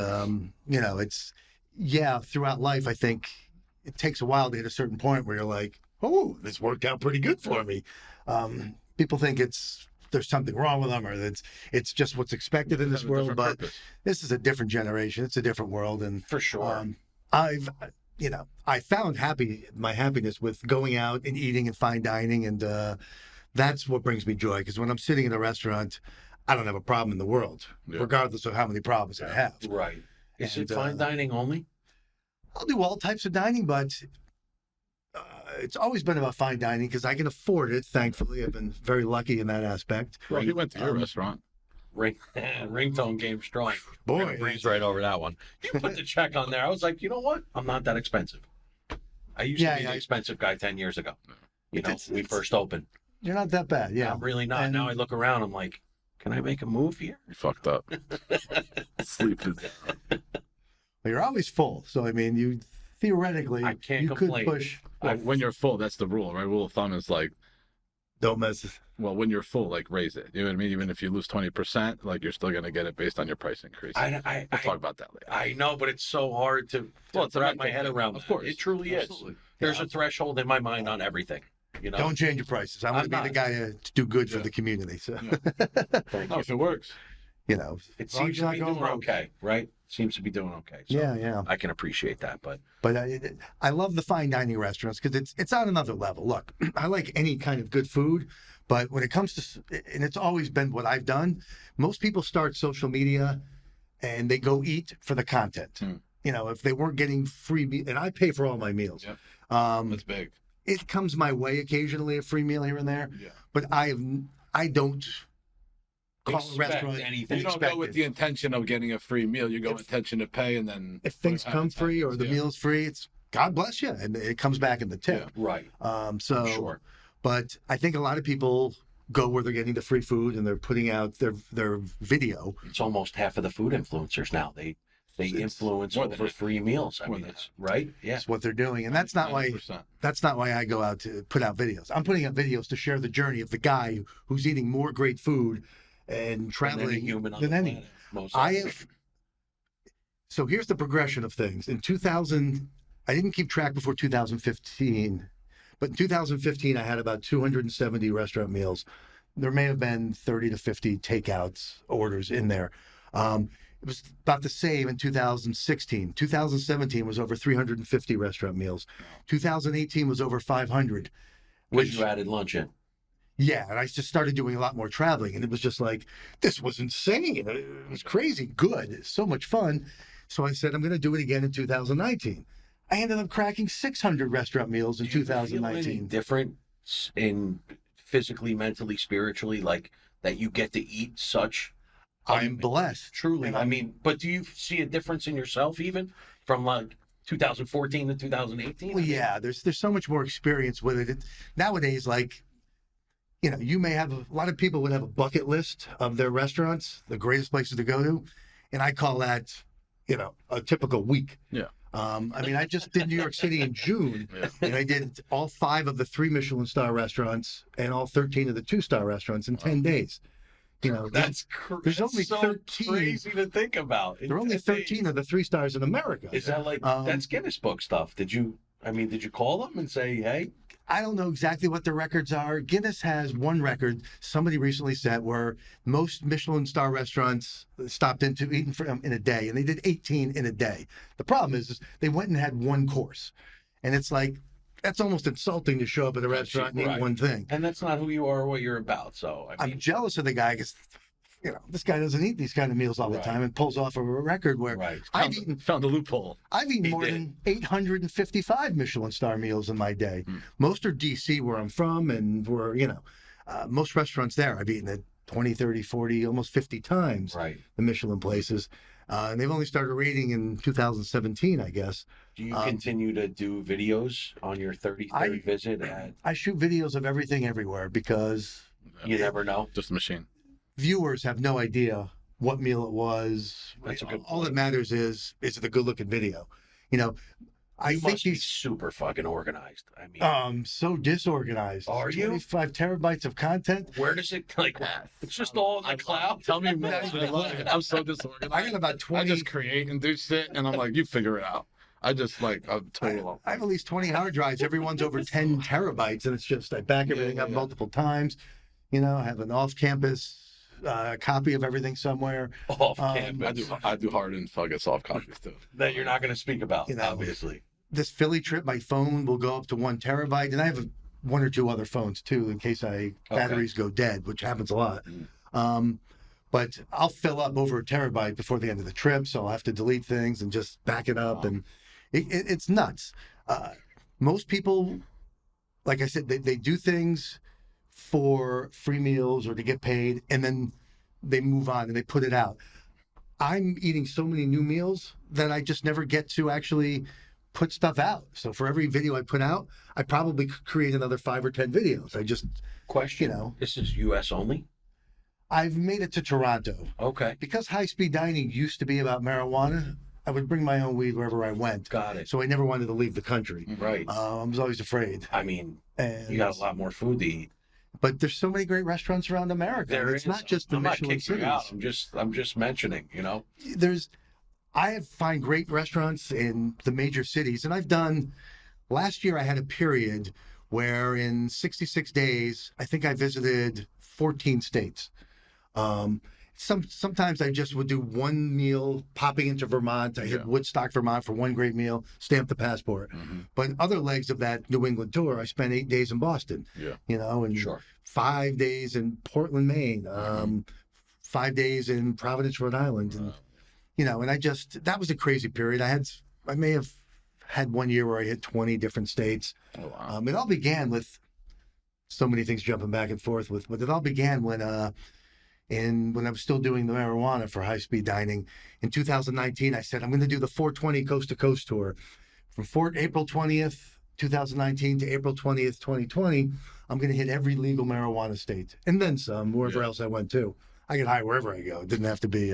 throughout life, I think it takes a while to hit a certain point where you're like, oh, this worked out pretty good for me. People think it's there's something wrong with them or it's just what's expected in this Have a world. different But purpose. this is a different generation. It's a different world. And For sure. I found my happiness with going out and eating and fine dining. And that's what brings me joy. Because when I'm sitting in a restaurant, I don't have a problem in the world, Yeah. regardless of how many problems I have. Right. Is And, it fine dining only? I'll do all types of dining, but it's always been about fine dining because I can afford it. Thankfully, I've been very lucky in that aspect. Well, he went to your restaurant. Ringtone game strong. We're Boy, gonna breeze right over that one. You put the check on there. I was like, you know what? I'm not that expensive. I used to be the expensive guy 10 years ago. You know, It's- we first opened. you're not that bad. Yeah, I'm really not. And- Now I look around. I'm like, can I make a move here? You fucked up. Sleep is. Well, you're always full. So I mean, you theoretically I can't you complain. could push. Well, when you're full, that's the rule, right? Rule of thumb is like, Don't mess. well, when you're full, like raise it. You know what I mean? Even if you lose 20%, like you're still gonna get it based on your price increase. I We'll talk about that later. I know, but it's so hard to It's a wrap my mental head thing. around. Of course, It truly Absolutely. is. There's a threshold in my mind on everything. You know, Don't change your prices. I'm going to I'm be the not. guy to do good for Yeah. the community. So Thank No, you. if it works. you know, It as long seems as you're to not be going doing broke. okay, right? Seems to be doing okay. So Yeah. I can appreciate that, but But I love the fine dining restaurants because it's on another level. Look, I like any kind of good food, but when it comes to, and it's always been what I've done, most people start social media and they go eat for the content. Hmm. You know, if they weren't getting free, and I pay for all my meals. Yep. Um, That's big. it comes my way occasionally, a free meal here and there, Yeah. but I don't call a expect restaurant anything. You don't go with the intention of getting a free meal. You go with intention to pay, and then If things what come happens, free or happens. the Yeah. meal's free, it's God bless you, and it comes back in the tip. right. So, Sure. but I think a lot of people go where they're getting the free food and they're putting out their video. It's almost half of the food influencers now. They It's influence more than over half. free meals. I More mean, than it's right. Yeah. That's what they're doing, and that's not why 90%. I go out to put out videos. I'm putting out videos to share the journey of the guy who's eating more great food and Than any traveling human on than the any. planet. Most I likely. have. So here's the progression of things. In 2000, I didn't keep track before 2015, but in 2015 I had about 270 restaurant meals. There may have been 30 to 50 takeouts orders in there. It was about the same in 2016. 2017 was over 350 restaurant meals. 2018 was over 500. Because you added lunch in. Yeah, and I just started doing a lot more traveling, and it was just like, this was insane. It was crazy good. It's so much fun. So I said, I'm going to do it again in 2019. I ended up cracking 600 restaurant meals in Do you feel any 2019. difference in physically, mentally, spiritually, like that you get to eat such I'm blessed. truly. And I I'm- mean, but do you see a difference in yourself even from like 2014 to 2018? Well, yeah, there's so much more experience with it. Nowadays, like, you know, you may have a lot of people would have a bucket list of their restaurants, the greatest places to go to, and I call that, you know, a typical week. Yeah. I mean, I just did New York City in June, Yeah. and I did all 5 of the 3 Michelin star restaurants and all 13 of the 2-star restaurants in 10 days. You know, That's There's that's only so 13. crazy to think about. there are only 13 of the 3 stars in America. Is that like Um, that's Guinness Book stuff? Did you call them and say, hey? I don't know exactly what the records are. Guinness has one record somebody recently set where most Michelin star restaurants stopped into eating for in a day, and they did 18 in a day. The problem is they went and had one course, and it's like that's almost insulting to show up at a restaurant and eat Right. one thing. And that's not who you are or what you're about. So I mean, I'm jealous of the guy because, you know, this guy doesn't eat these kind of meals all the Right. time and pulls off a record where right. Found a loophole. I've eaten He more did. than 855 Michelin star meals in my day. Hmm. Most are DC, where I'm from, and where, you know, most restaurants there I've eaten at 20, 30, 40, almost 50 times Right. the Michelin places. And they've only started rating in 2017, I guess. Do you Um, continue to do videos on your 33rd visit? And I shoot videos of everything everywhere because you never know. Just a machine. viewers have no idea what meal it was. That's a good All that point. matters is it a good looking video? You know, I You think must be these super fucking organized. I mean, so disorganized. Are you? 25 terabytes of content. where does it like? It's just all in the cloud. Tell me more. Yeah. I'm so disorganized. I got about I 20. just create and do shit, and I'm like, you figure it out. I just like I'm total. I have at least 20 hard drives. Everyone's over 10 terabytes, and it's just I back Yeah, everything yeah, up yeah. multiple times. You know, have an off-campus copy of everything somewhere. Off I campus do hard and fucking soft copies too. that you're not going to speak about, You know, obviously. This Philly trip, my phone will go up to 1 terabyte, and I have one or two other phones too in case batteries go dead, which happens a lot. But I'll fill up over 1 terabyte before the end of the trip, so I'll have to delete things and just back it up, and it's nuts. Most people, like I said, they do things for free meals or to get paid, and then they move on and they put it out. I'm eating so many new meals that I just never get to actually put stuff out. So for every video I put out, I probably could create another 5 or 10 videos. I just, Question, you know, this is U.S. only? I've made it to Toronto. Okay. Because high speed dining used to be about marijuana, I would bring my own weed wherever I went. Got it. So I never wanted to leave the country. Right. I was always afraid. I mean, And, you got a lot more food to eat. but there's so many great restaurants around America. There It's is. not just the I'm not Michelin kicking you cities. out. I'm just mentioning, you know. I find great restaurants in the major cities, and I've done. Last year, I had a period where in 66 days, I think I visited 14 states. Sometimes I just would do one meal, popping into Vermont. I hit Woodstock, Vermont for one great meal, stamp the passport. But other legs of that New England tour, I spent 8 days in Boston. You know, and Sure. 5 days in Portland, Maine. 5 days in Providence, Rhode Island, and you know, and that was a crazy period. I may have had 1 year where I hit 20 different states. Oh, wow. It all began with so many things jumping back and forth but it all began when I was still doing the marijuana for high speed dining. In 2019, I said, I'm going to do the 420 coast to coast tour from April 20th, 2019 to April 20th, 2020. I'm going to hit every legal marijuana state and then some, wherever else I went to. I get high wherever I go. It didn't have to be,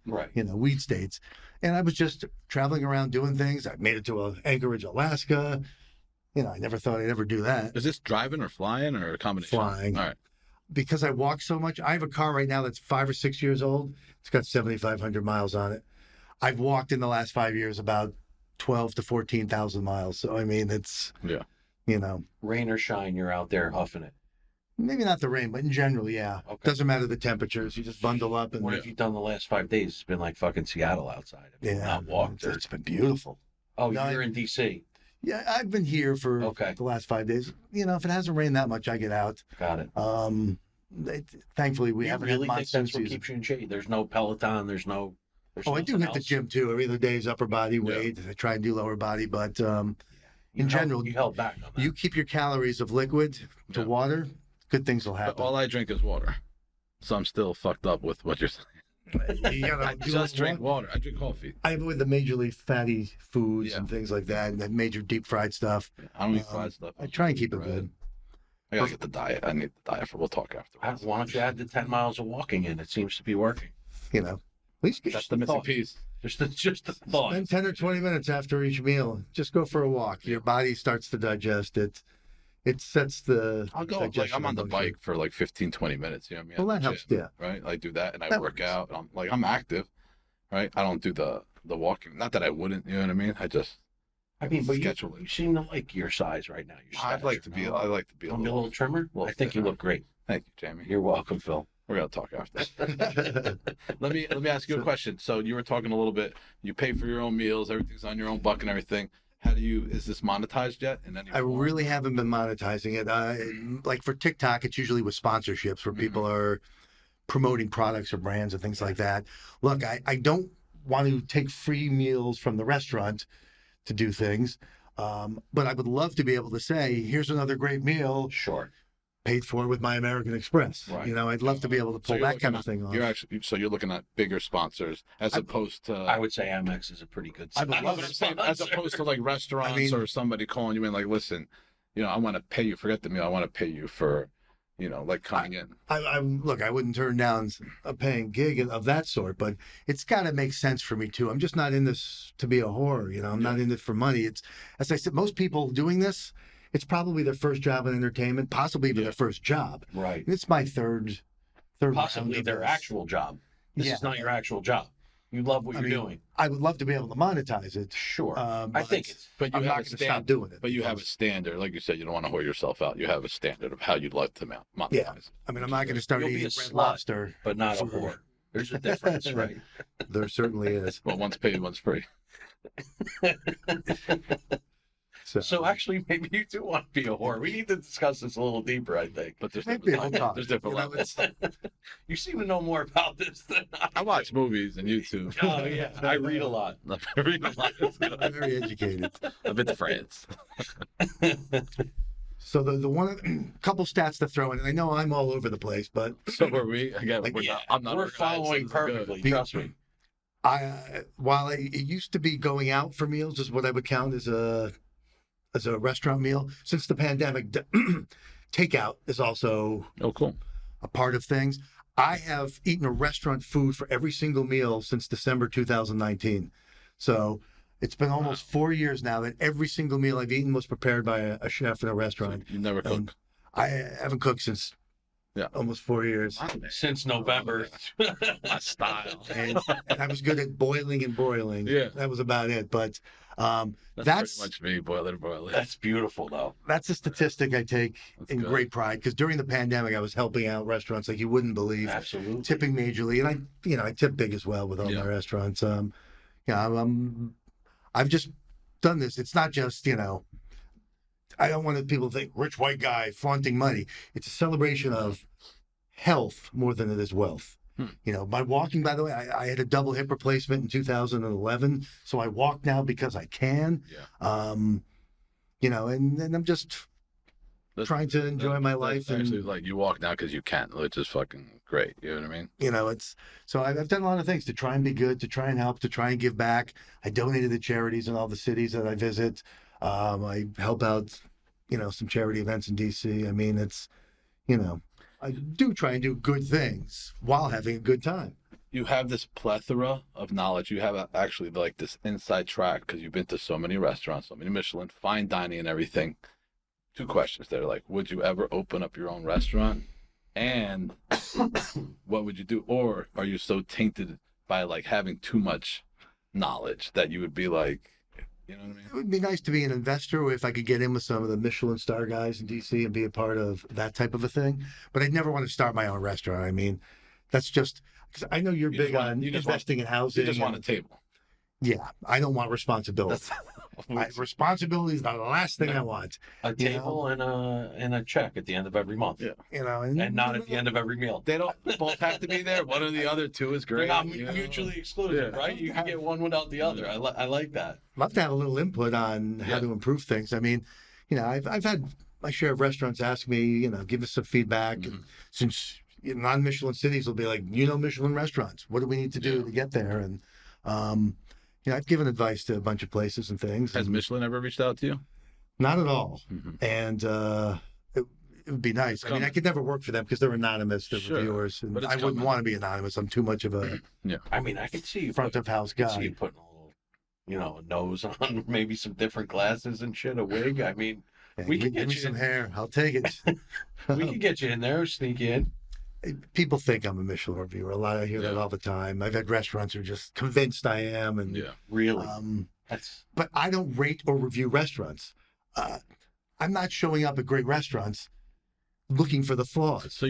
Right. you know, weed states. And I was just traveling around doing things. I made it to Anchorage, Alaska. You know, I never thought I'd ever do that. Is this driving or flying or a combination? Flying. All right. Because I walk so much. I have a car right now that's 5 or 6 years old. It's got 7,500 miles on it. I've walked in the last 5 years about 12 to 14,000 miles. So, I mean, it's, you know, Rain or shine, you're out there huffing it. maybe not the rain, but in general, yeah. Okay. Doesn't matter the temperatures. You just bundle up and What have you done the last 5 days? It's been like fucking Seattle outside. Have you not walked. It's been beautiful. Oh, No, you're in D.C. Yeah, I've been here for Okay. the last 5 days. You know, if it hasn't rained that much, I get out. Got it. Thankfully, we You haven't really had think monsoon that's what season. keeps you in shape? There's no Peloton. There's I I do hit the gym too. Every other day is upper body weight. I try and do lower body, but in general, you held back on that. you keep your calories of liquid to water, good things will But happen. all I drink is water. So I'm still fucked up with what you're saying. You gotta I do just a drink lot. water. I drink coffee. I have with the majorly fatty foods Yeah. and things like that, and the major deep fried stuff. I don't eat fried stuff. I try and keep it Bread. good. I gotta get the diet. I need the diet for. We'll talk Why afterwards. don't you add the 10 miles of walking in? It seems to be working. You know, at least get That's the missing piece. Just the thought. spend 10 or 20 minutes after each meal. Just go for a walk. Your body starts to digest it. It sets the. I'll go like digestion I'm on the in motion. bike for like 15, 20 minutes. You know what I mean? Well, At that the helps, gym, yeah. Right. I do that and I That work works. out. And I'm active. Right. I don't do the walking. Not that I wouldn't. You know what I mean? I just. I mean, but schedule you seem to like your size right now. Your I'd like to stature, be. no? I like to be a Want to be a little. little trimmer? Well, I think you look great. Thank you, Jamie. You're welcome, Phil. We're gonna talk after. Let me ask you a question. So you were talking a little bit. You pay for your own meals. Everything's on your own buck and everything. How do you? Is this monetized yet? In any I form? really haven't been monetizing it. Like for TikTok, it's usually with sponsorships where people are promoting products or brands and things like that. Look, I don't want to take free meals from the restaurant to do things, but I would love to be able to say, here's another great meal Sure. paid for with my American Express. Right. You know, I'd love to be able to So pull you're that kind looking of thing off. You're actually so you're looking at bigger sponsors as opposed to. I would say Amex is a pretty good I would I know, but I'm saying as sponsor. opposed to like restaurants I mean- or somebody calling you in like, listen, you know, I want to pay you. Forget the meal. I want to pay you for, you know, like coming in. Look, I wouldn't turn down a paying gig of that sort, but it's got to make sense for me too. I'm just not in this to be a whore, you know. I'm not in it for money. It's, as I said, most people doing this, it's probably their first job in entertainment, possibly even their first job. Right. It's my third round Possibly of their this. actual job. This is not your actual job. You love what I you're mean, doing. I would love to be able to monetize it. Sure. I But think it's But you I'm have not a going to stop standard. doing it. But you have a because- standard, like you said. You don't want to whore yourself out. You have a standard of how you'd like to monetize. Yeah. I mean, I'm not going to start You'll be eating a Red slut. Lobster. but not a for- whore. There's a difference, right? There certainly is. Well, one's paid, one's free. So actually, maybe you do want to be a whore. We need to discuss this a little deeper, I think. But there's Maybe different, I'll talk. there's different You know, levels. You seem to know more about this than I watch movies and YouTube. Oh yeah, I read a lot. I read a lot. It's good. I'm very educated. I've been to France. So the one couple stats to throw in, and I know I'm all over the place, but So were we. Again, Like, we're Yeah, not, I'm not we're organized, following so this is good. perfectly. Trust me. it used to be going out for meals is what I would count as a restaurant meal. Since the pandemic, takeout is also Oh, cool. a part of things. I have eaten a restaurant food for every single meal since December 2019. So it's been almost 4 years now that every single meal I've eaten was prepared by a chef in a So restaurant. you never cook. And I haven't cooked since Yeah. almost 4 years. Since November. My style. And I was good at boiling and broiling. Yeah. That was about it. But that's That's pretty much me. Boil it. That's beautiful, though. that's a statistic I take That's in good. great pride because during the pandemic I was helping out restaurants like you wouldn't believe, Absolutely. tipping majorly, and I tip big as well with all Yeah. my restaurants. I've just done this. It's not just I don't want people to think rich white guy flaunting money. It's a celebration of health more than it is wealth. My walking, by the way, I had a double hip replacement in 2011, so I walk now because I can. Yeah. And I'm just trying to enjoy my life. That's actually And, like you walk now because you can, which is fucking great. You know what I mean? it's so I've done a lot of things to try and be good, to try and help, to try and give back. I donated to charities in all the cities that I visit. I help out, some charity events in DC. I mean, I do try and do good things while having a good time. You have this plethora of knowledge. You have actually like this inside track because you've been to so many restaurants, so many Michelin, fine dining, and everything. 2 questions there. Like, would you ever open up your own restaurant? And what would you do? Or are you so tainted by like having too much knowledge that you would be like, you know what I mean? It would be nice to be an investor if I could get in with some of the Michelin star guys in DC and be a part of that type of a thing. But I'd never want to start my own restaurant. I mean, that's just because I know you're You just big want- on you just want- investing in housing. You just want a and- table. Yeah, I don't want responsibility. Responsibility is the last thing I want. A table and a check at the end of every month. Yeah. And not at the end of every meal. They don't both have to be there. One or the other. 2 is They're great. not you know? mutually exclusive, Yeah. right? You can get one without the other. Yeah. I like that. Love to have a little input on how Yeah. to improve things. I mean, I've had my share of restaurants ask me, give us some feedback. Mm-hmm. And since non-Michelin cities will be like, Michelin restaurants, what do we need to do Yeah. to get there? And, I've given advice to a bunch of places and things. Has and Michelin ever reached out to you? not at all. Mhm. And it would be nice. It's I mean, I coming. could never work for them because they're anonymous, they're Sure, reviewers. And but it's I wouldn't coming. want to be anonymous. I'm too much of a I mean, I can see you front of house I can see guy. you putting a little, a nose on, maybe some different glasses and shit, a wig. I mean, Yeah, we can give get me you some in. hair. I'll take it. we can get you in there, sneak in. People think I'm a Michelin reviewer. I hear that Yeah. all the time. I've had restaurants who are just convinced I am, and Yeah. Really, but I don't rate or review restaurants. I'm not showing up at great restaurants looking for the flaws. So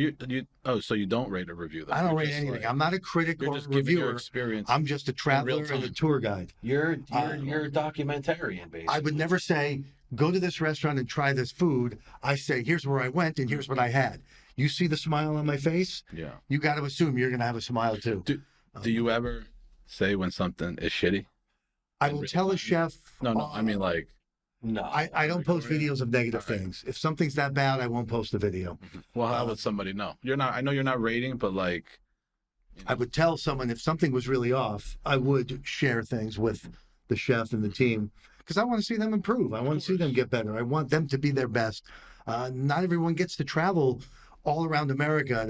so you don't rate or review them. I don't You're rate just anything. like- I'm not a critic You're or a just giving your reviewer. experience. I'm just a traveler and a time. tour guide. you're Uh, you're a documentarian, basically. I would never say, go to this restaurant and try this food. I say, here's where I went and here's what I had. You see the smile on my face? Yeah. You got to assume you're going to have a smile too. Do you ever say when something is shitty? I in will real tell a time? chef. No. I mean, like, No, I don't post videos of negative All right. things. If something's that bad, I won't post the video. well, how would somebody know? You're not. I know you're not rating, but like, I would tell someone if something was really off, I would share things with the chef and the team because I want to see them improve. I want to see them get better. I want them to be their best. Not everyone gets to travel all around America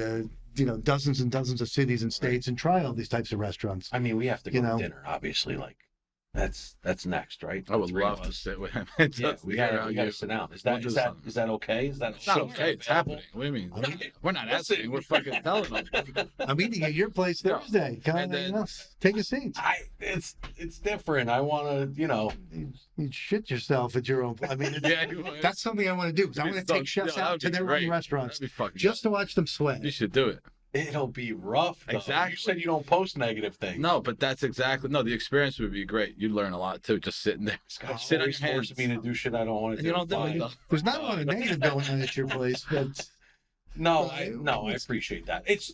to, dozens and dozens of cities and states and try all these types of restaurants. I mean, we have to go You know. to dinner, obviously. Like, That's next, right? I would The three of love to us. sit with him. And Yeah, just we hear gotta how we gotta you- sit down. Is we'll that do is that something. is that okay? Is that It's not something okay. It's available? happening. What do you mean? I mean, We're not listen. asking. We're fucking telling them. I'm eating at your place Yeah. Thursday. Come And on, then- take a seat. It's different. I want to, You shit yourself at your own. I mean, Yeah, that's something I want to do. Because I want to take chefs out to their own restaurants That'd be fucking just to watch them sweat. You should do it. it'll be rough. Though. Exactly. You said you don't post negative things. No, but that's exactly the experience would be great. You'd learn a lot too, just sitting there. This guy's Sit on always your hands. forcing me to do shit I don't want to And do. you don't do Fine. it though. There's not a lot of negative going on at your place, but No, Well, I appreciate that. It's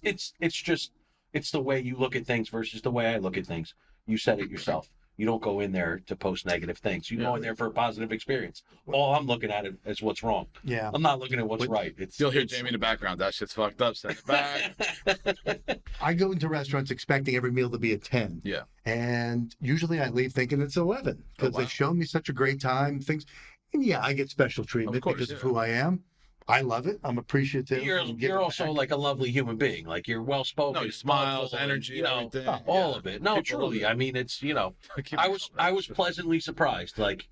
just it's the way you look at things versus the way I look at things. You said it yourself. You don't go in there to post negative things. You go Yeah. in there for a positive experience. All I'm looking at it is what's wrong. yeah. I'm not looking at what's But right. It's You'll hear Jamie in the background. That shit's fucked up. Send it back. I go into restaurants expecting every meal to be a 10. Yeah. And usually I leave thinking it's 11 because wow. they've shown me such a great time. Things, and yeah, I get special treatment course, because of yeah. who I am. I love it. I'm appreciative. You're and give you're it also back. like a lovely human being. Like you're well spoken. No, your smiles, thoughtful, energy, you know, everything. all Yeah. of it. No, People love truly. it. I mean, it's Keep I it was going. pleasantly surprised. Like,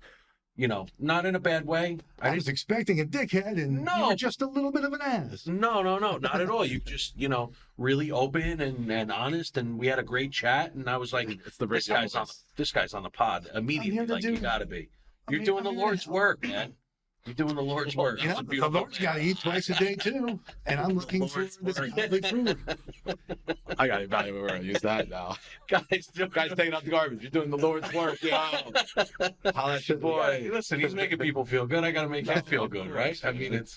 not in a bad way. I was expecting a dickhead, and you No. were just a little bit of an ass. No, not at all. You just, really open and honest, and we had a great chat. And I was like, It's the this guy's on the pod immediately. here to Like do- you got to be. I You're mean, doing I'm the here to Lord's help. work, man. You're doing the Lord's work. You It's know, a the beautiful Lord's thing. got to eat twice a day too, and I'm looking for Lord's this work. godly food. I got to evaluate where I use that now. Guys, Guys taking out the garbage. You're doing the Lord's work, yo. Holla at your boy. Listen, he's making people feel good. I got to make him feel good, right? I mean, it's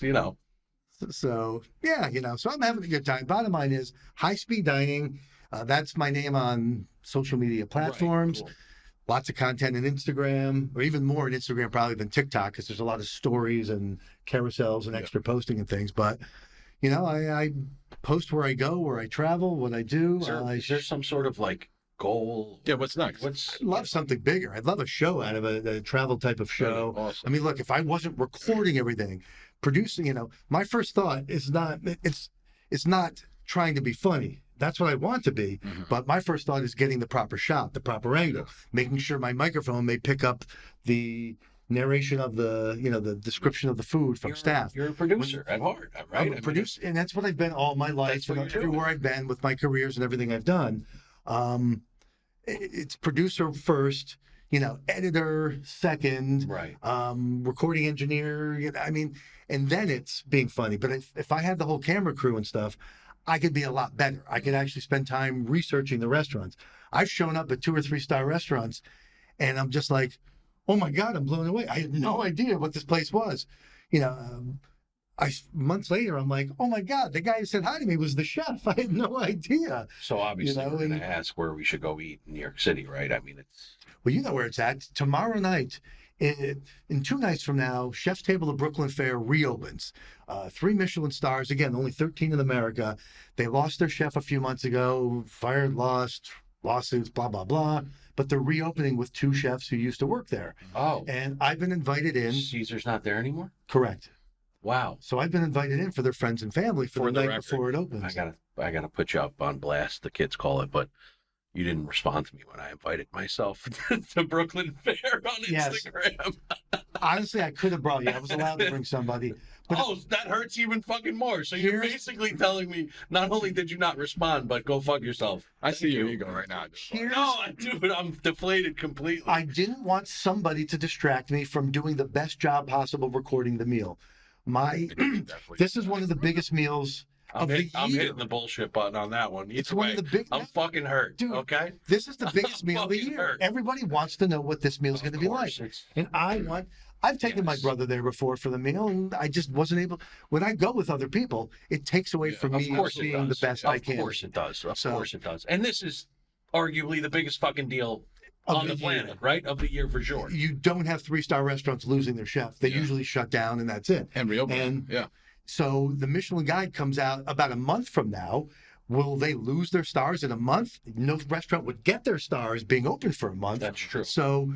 So yeah, so I'm having a good time. Bottom line is high speed dining. That's my name on social media platforms. Right, cool. Lots of content on Instagram, or even more on Instagram probably than TikTok, because there's a lot of stories and carousels and Yeah. extra posting and things. But I post where I go, where I travel, what I do. Is there some sort of like goal? Yeah, what's next? What's I'd love something bigger. I'd love a show out of a travel type of show. Awesome. I mean, look, if I wasn't recording everything, producing, my first thought is not, it's not trying to be funny. That's what I want to be. Mhm. But my first thought is getting the proper shot, the proper angle, making sure my microphone may pick up the narration of the description of the food from staff. You're a producer at heart, right? I'm a producer, and that's what I've been all my life. That's what you're doing. Everywhere I've been with my careers and everything I've done, it's producer first, editor second, Right. recording engineer. And then it's being funny. But if I had the whole camera crew and stuff, I could be a lot better. I could actually spend time researching the restaurants. I've shown up at 2 or 3 star restaurants, and I'm just like, oh my God, I'm blown away. I had no idea what this place was. Months later, I'm like, oh my God, the guy who said hi to me was the chef. I had no idea. So obviously, know, we're going and- to ask where we should go eat in New York City, right? I mean, it's Well, you know where it's at. Tomorrow night, in 2 nights from now, Chef's Table of Brooklyn Fare reopens. 3 Michelin stars. Again, only 13 in America. They lost their chef a few months ago, fired, lost, lawsuits, blah, blah, blah. But they're reopening with 2 chefs who used to work there. And I've been invited in. Caesar's not there anymore. Correct. Wow. So I've been invited in for their friends and family for For the the night record, before it opens. I gotta put you up on blast. The kids call it, but you didn't respond to me when I invited myself to Brooklyn Fair on Yes. Instagram. Honestly, I could have brought you. I was allowed to bring somebody. But Oh, that hurts even fucking more. So you're Here's- basically telling me not only did you not respond, but go fuck yourself. I see your you. ego right now. here's No, dude, I'm deflated completely. I didn't want somebody to distract me from doing the best job possible recording the meal. This is one of the biggest meals I'm, of the I'm year. hitting the bullshit button on that one. It's Either one way, of the big. I'm fucking hurt. Dude, Okay. This is the biggest meal of the fucking year. hurt. Everybody wants to know what this meal's going to be like, and I've taken my Yes. brother there before for the meal, and I just wasn't able. When I go with other people, it takes away from Of me course it being the does. best Of I can. course it does. Of So- course it does. And this is arguably the biggest fucking deal Of on the year. planet, right? Of the year for sure. You don't have 3-star restaurants losing their chef. They Yeah. usually shut down, and that's it. And reopen. And- Yeah. So the Michelin Guide comes out about a month from now. Will they lose their stars in a month? No restaurant would get their stars being open for a month. That's true. So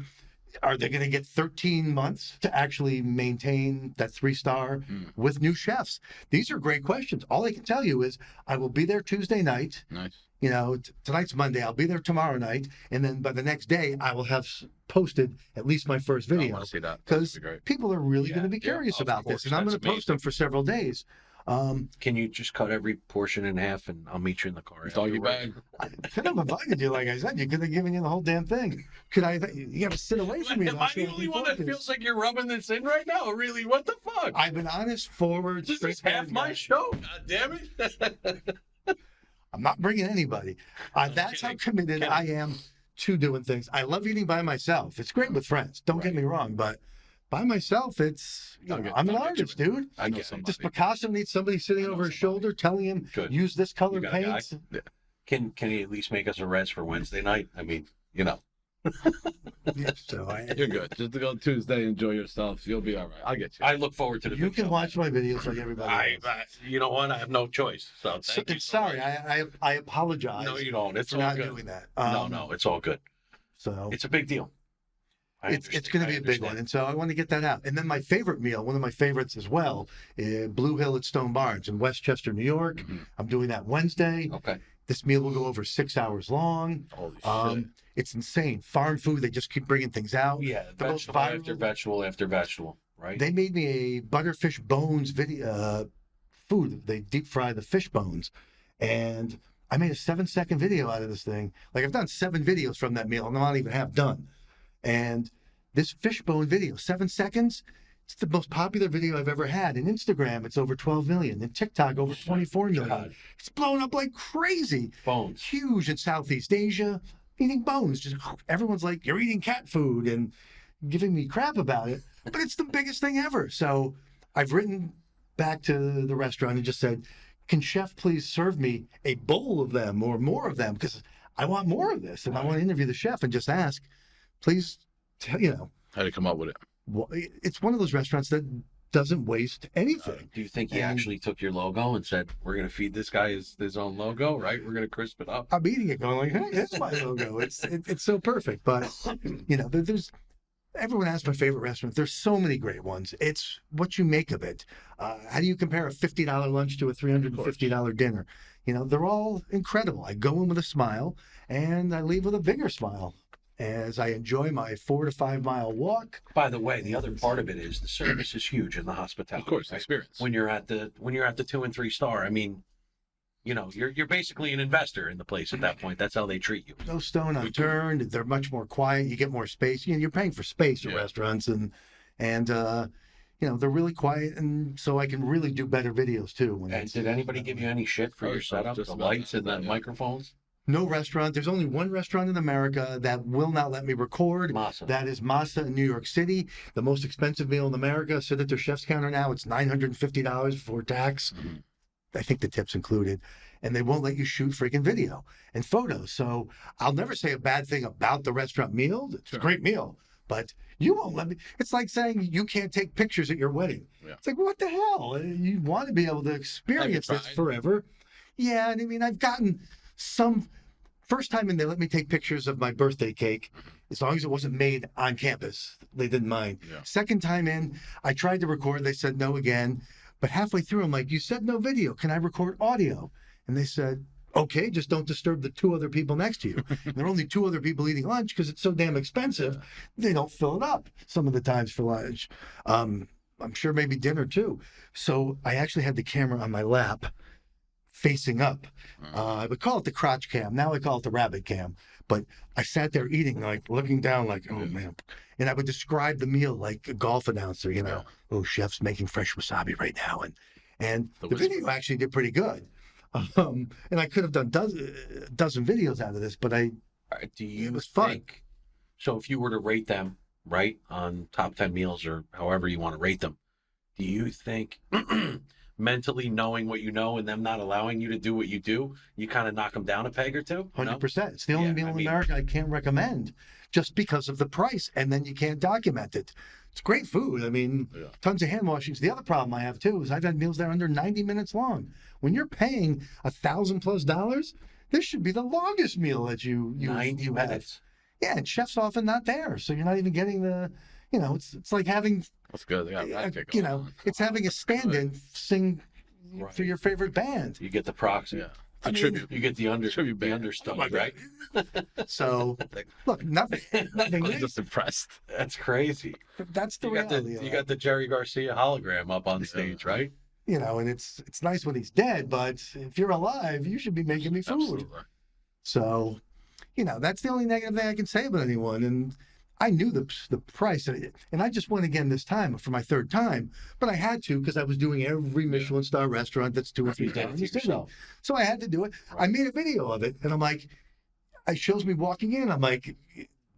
Are they going to get 13 months to actually maintain that 3-star with new chefs? These are great questions. All I can tell you is I will be there Tuesday night. Nice. You know, tonight's Monday. I'll be there tomorrow night. And then by the next day, I will have posted at least my first I video. want to see that. Because That'd be great. people are really Yeah, going to be yeah, curious of about course, this. And I'm going that's to post them for several days. Can you just cut every portion in half and I'll meet you in the car? Doggy afterwards? bag. I could have invited you, like I said. You could have given you the whole damn thing. You got to sit away from me. Am I the only one that feels like you're rubbing this in right now? Really? What the fuck? I've been honest, forward, This is straightforward half my guy. show. God damn it. I'm not bringing anybody. That's how kidding. committed Kidding. I am to doing things. I love eating by myself. It's great with friends. Don't get me wrong, but by myself, it's I'll get- I'm an I'll get you artist, in. dude. I know get it. somebody. Does Picasso need somebody sitting I know over his somebody. shoulder telling him Good. use this color You got a guy? paint? Can you at least make us a res for Wednesday night? I mean, you know. Yeah, so You're good. Just to go Tuesday, enjoy yourself. You'll be all right. I'll get you. I look forward to the you big can show. watch my videos like everybody else. You know what? I have no choice. So thank you. so Sorry, much. I apologize No, you don't. It's for all not good. doing that. No, it's all good. So It's a big deal. it's going to be a big one, and so I want to get that out. And then my favorite meal, one of my favorites as well, Blue Hill at Stone Barns in Westchester, New York. Mhm. I'm doing that Wednesday. Okay. This meal will go over 6 hours long. Holy shit. It's insane. Farm food, they just keep bringing things out. Yeah, The most vegetable viral- after vegetable after vegetable, right? They made me a butterfish bones video food. They deep fry the fish bones, and I made a 7-second video out of this thing. Like I've done 7 videos from that meal, and I'm not even half done. And this fishbone video, 7 seconds, it's the most popular video I've ever had. In Instagram, it's over 12 million. In TikTok, over 24 million. God. It's blown up like crazy. Bones. Huge in Southeast Asia, eating bones. Just everyone's like, you're eating cat food and giving me crap about it. But it's the biggest thing ever. So I've written back to the restaurant and just said, can chef please serve me a bowl of them or more of them? Because I want more of this. And I want to interview the chef and just ask, please, How to come up with it? it's one of those restaurants that doesn't waste anything. Do you think he And- actually took your logo and said, we're going to feed this guy his own logo, right? We're going to crisp it up? I'm eating it going like, hey, that's my logo. It's so perfect. But, there's everyone has my favorite restaurant. There's so many great ones. It's what you make of it. How do you compare a $50 lunch to a $350 dinner? They're all incredible. I go in with a smile and I leave with a bigger smile as I enjoy my 4 to 5 mile walk. By the way, the other part of it is the service is huge in the hospitality. Of course, right? experience. When you're at the 2 and 3 star, I mean, you're basically an investor in the place at that point. That's how they treat you. No stone unturned. They're much more quiet. You get more space. You're paying for space at Yeah. restaurants, and they're really quiet, and so I can really do better videos too. And did anybody give you any shit for Oh, your I was setup, just the about lights to and the say, yeah. microphones? No restaurant. There's only one restaurant in America that will not let me record. Masa. That is Masa in New York City. The most expensive meal in America. Sit at their chef's counter now. It's $950 before tax. Mhm. I think the tip's included. And they won't let you shoot freaking video and photos. So I'll never say a bad thing about the restaurant meal. It's Sure. a great meal. But you won't let me. It's like saying you can't take pictures at your wedding. Yeah. It's like, what the hell? You want to be able to experience this tried? forever. Yeah. And I mean, I've gotten some. First time in, they let me take pictures of my birthday cake, as long as it wasn't made on campus. They didn't mind. Yeah. Second time in, I tried to record. They said no again. But halfway through, I'm like, you said no video. Can I record audio? And they said, okay, just don't disturb the 2 other people next to you. And there are only 2 other people eating lunch because it's so damn expensive. They don't fill it up some of the times for lunch. I'm sure maybe dinner too. So I actually had the camera on my lap facing up. I would call it the crotch cam. Now I call it the rabbit cam. But I sat there eating, like looking down, like, oh man. And I would describe the meal like a golf announcer, oh, chef's making fresh wasabi right now. And The the whisper. video actually did pretty good. And I could have done dozen videos out of this, but All right, do you was fun. think, so if you were to rate them, right, on top 10 meals or however you want to rate them, do you think mentally knowing what you know and them not allowing you to do what you do, you kind of knock them down a peg or two? No? 100%. It's the only Yeah, meal I in mean- America I can't recommend just because of the price. And then you can't document it. It's great food. I mean, Yeah. tons of hand washings. The other problem I have too is I've had meals that are under 90 minutes long. When you're paying $1,000+ plus, this should be the longest meal that you 90 you have. minutes. Yeah, and chef's often not there, so you're not even getting the, it's like having, That's good. They got that kick going on. it's having a stand-in sing Right. for your favorite band. You get the proxy. Yeah. I The mean, tribute. You get the Tribute the band. understudy, Oh my right? So look, nothing. I was just impressed. That's crazy. That's the You got the reality. of you it. got the Jerry Garcia hologram up on stage, right? And it's nice when he's dead, but if you're alive, you should be making me food. Absolutely. So, that's the only negative thing I can say about anyone. And I knew the price, and I just went again this time for my third time, but I had to because I was doing every Michelin star restaurant that's 2 or 3 You did times it in to the city. yourself. So I had to do it. I Right. made a video of it, and I'm like, it shows me walking in. I'm like,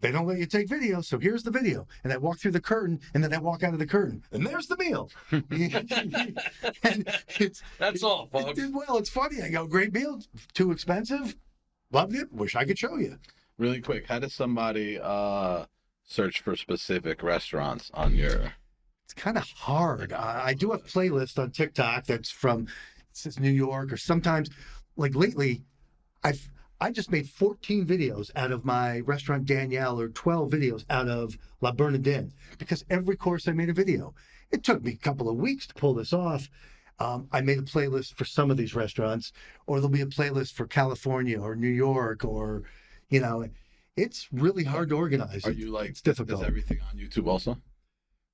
they don't let you take video, so here's the video. And I walk through the curtain, and then I walk out of the curtain, and there's the meal. And That's all, it folks. did well. It's funny. I go, great meal, too expensive. Loved it. Wish I could show you. Really quick, how does somebody search for specific restaurants on your? It's kind of hard. I do have playlists on TikTok that's from it says New York, or sometimes, like lately, I just made 14 videos out of my restaurant Danielle, or 12 videos out of La Bernardine, because every course I made a video. It took me a couple of weeks to pull this off. I made a playlist for some of these restaurants, or there'll be a playlist for California or New York, or, it's really hard to organize. Are you like? It's difficult. Is everything on YouTube also?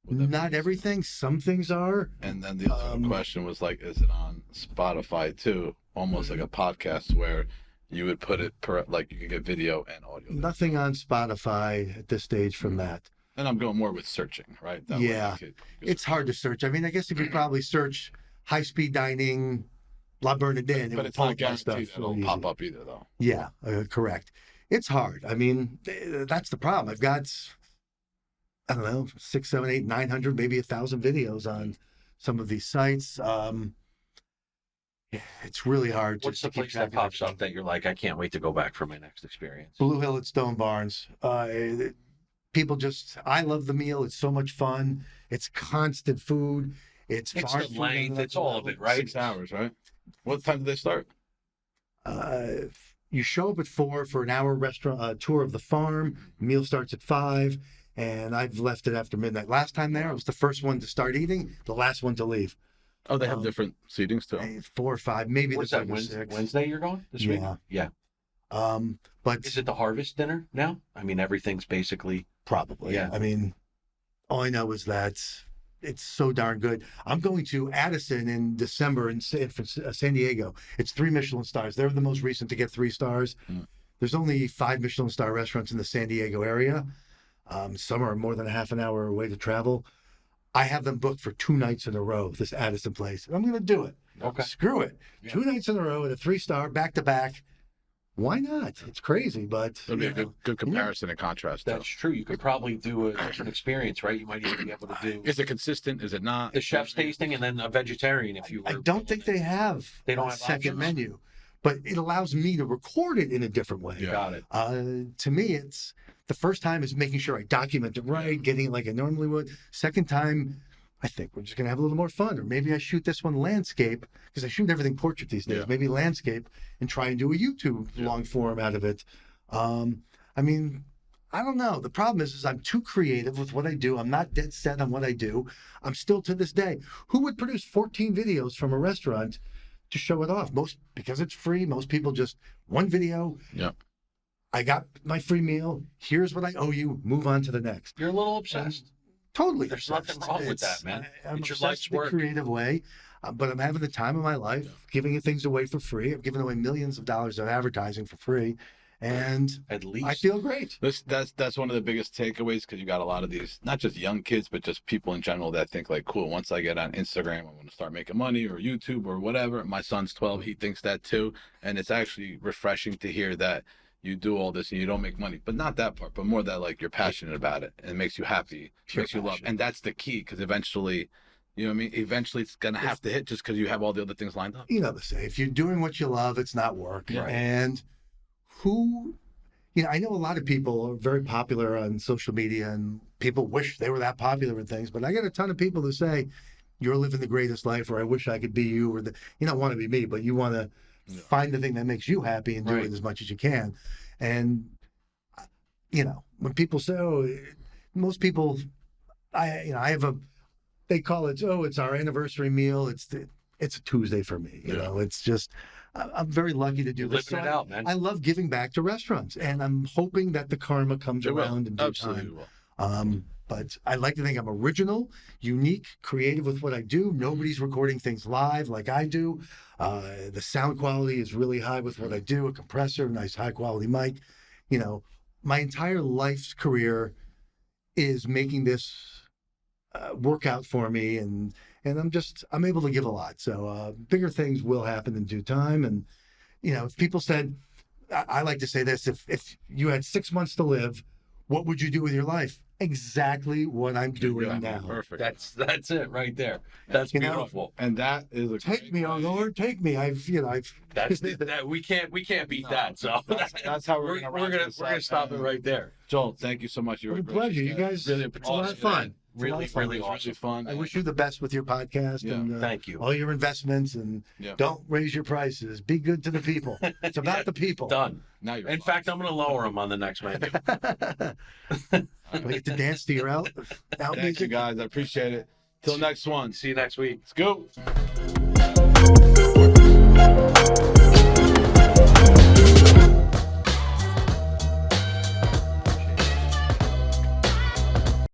Would that be- Not everything. Some things are. And then the other question was like, is it on Spotify too? Almost like a podcast where you would put it like you could get video and audio. Nothing on Spotify at this stage from that. And I'm going more with searching, right? That way you Yeah. could- It's hard to search. I mean, I guess if you probably search high speed dining La Bernardine, But will it's pull not up my stuff guaranteed that real it'll pop easy. up either, though. Yeah, correct. It's hard. I mean, that's the problem. I've got, I don't know, 6, 7, 8, 900, maybe 1,000 videos on some of these sites. It's really hard. What's to the keep place track that of pops everything. up that you're like, I can't wait to go back for my next experience? Blue Hill at Stone Barns. People I love the meal. It's so much fun. It's constant food. It's It's fast the food length. on It's all of it, right? 6 hours, right? What time do they start? You show up at 4 for an hour restaurant tour of the farm. Meal starts at 5, and I've left it after midnight. Last time there, I was the first one to start eating, the last one to leave. Oh, they have Um, different seatings too. 4 or 5, maybe What's there's that, like a Wednesday, 6. Wednesday you're going this week? Yeah. Yeah. But Is it the harvest dinner now? I mean, everything's basically. probably. Yeah. I mean, all I know is that it's so darn good. I'm going to Addison in December in San Diego. It's 3 Michelin stars. They're the most recent to get 3 stars. Mm. There's only 5 Michelin star restaurants in the San Diego area. Some are more than a half an hour away to travel. I have them booked for 2 nights in a row, this Addison place. And I'm going to do it. Okay. Screw it. Yeah. 2 nights in a row at a 3-star back to back. Why not? It's crazy, but It'll be a you know, good comparison and contrast. Too. That's true. You could probably do a different experience, right? You might even be able to do Is it consistent? Is it not? the chef's tasting and then a vegetarian if you were. I don't think they have They don't a have second options? menu, but it allows me to record it in a different way. Yeah. Got it. To me, it's the first time is making sure I document it right, getting it like I normally would. Second time, I think we're just gonna have a little more fun, or maybe I shoot this one landscape because I shoot everything portrait these days. Yeah. Maybe landscape and try and do a YouTube long form out of it. I mean, I don't know. The problem is I'm too creative with what I do. I'm not dead set on what I do. I'm still to this day. Who would produce 14 videos from a restaurant to show it off? Because it's free. Most people just one video. Yeah. I got my free meal. Here's what I owe you. Move on to the next. You're a little obsessed. Totally. There's obsessed. nothing wrong with that, man. I'm It's your obsessed life's with work. the creative way, but I'm having the time of my life, giving things away for free. I've given away millions of dollars of advertising for free, and At least. I feel great. That's one of the biggest takeaways because you got a lot of these, not just young kids, but just people in general that think like, cool, once I get on Instagram, I'm going to start making money, or YouTube or whatever. My son's 12, he thinks that too, and it's actually refreshing to hear that you do all this and you don't make money, but not that part, but more that like you're passionate about it and it makes you happy, Pure makes you love, passion. and that's the key because eventually, you know what I mean? Eventually, it's gonna have to hit just because you have all the other things lined up. You know, they say if you're doing what you love, it's not work. Right. And I know a lot of people are very popular on social media, and people wish they were that popular with things. But I get a ton of people who say, "You're living the greatest life," or "I wish I could be you," or you don't want to be me, but you want to Yeah. find the thing that makes you happy and do Right. it as much as you can. And when people say, "Oh," most people, I have they call it, "Oh, it's our anniversary meal." It's a Tuesday for me. It's just, I'm very lucky to do You're this. living it out, man. I love giving back to restaurants, and I'm hoping that the karma comes It will. around in due Absolutely time. will. But I like to think I'm original, unique, creative with what I do. Nobody's recording things live like I do. The sound quality is really high with what I do. A compressor, nice high quality mic. My entire life's career is making this work out for me, and I'm able to give a lot. So bigger things will happen in due time. And if people said, I like to say this: if you had 6 months to live, what would you do with your life? Exactly what I'm doing Yeah, now. Perfect. That's it right there. That's beautiful. And that is a Take great me, oh way. Lord, take me. I've That we can't beat that. So That's how we're gonna wrap this up, stop it man. right there. Joel, thank you so much. You were What a pleasure. You guys, really it's a lot of fun. It's a lot Really, of fun. really It was awesome. really fun. I wish you the best with your podcast Yeah, and Thank you. all your investments, and Yeah. don't raise your prices. Be good to the people. It's about Yeah, the people. Done. Now you're In fine. fact, I'm going to lower them on the next menu. We get to dance to your out Thank you music. guys. I appreciate it. Till next one. See you next week. Let's go.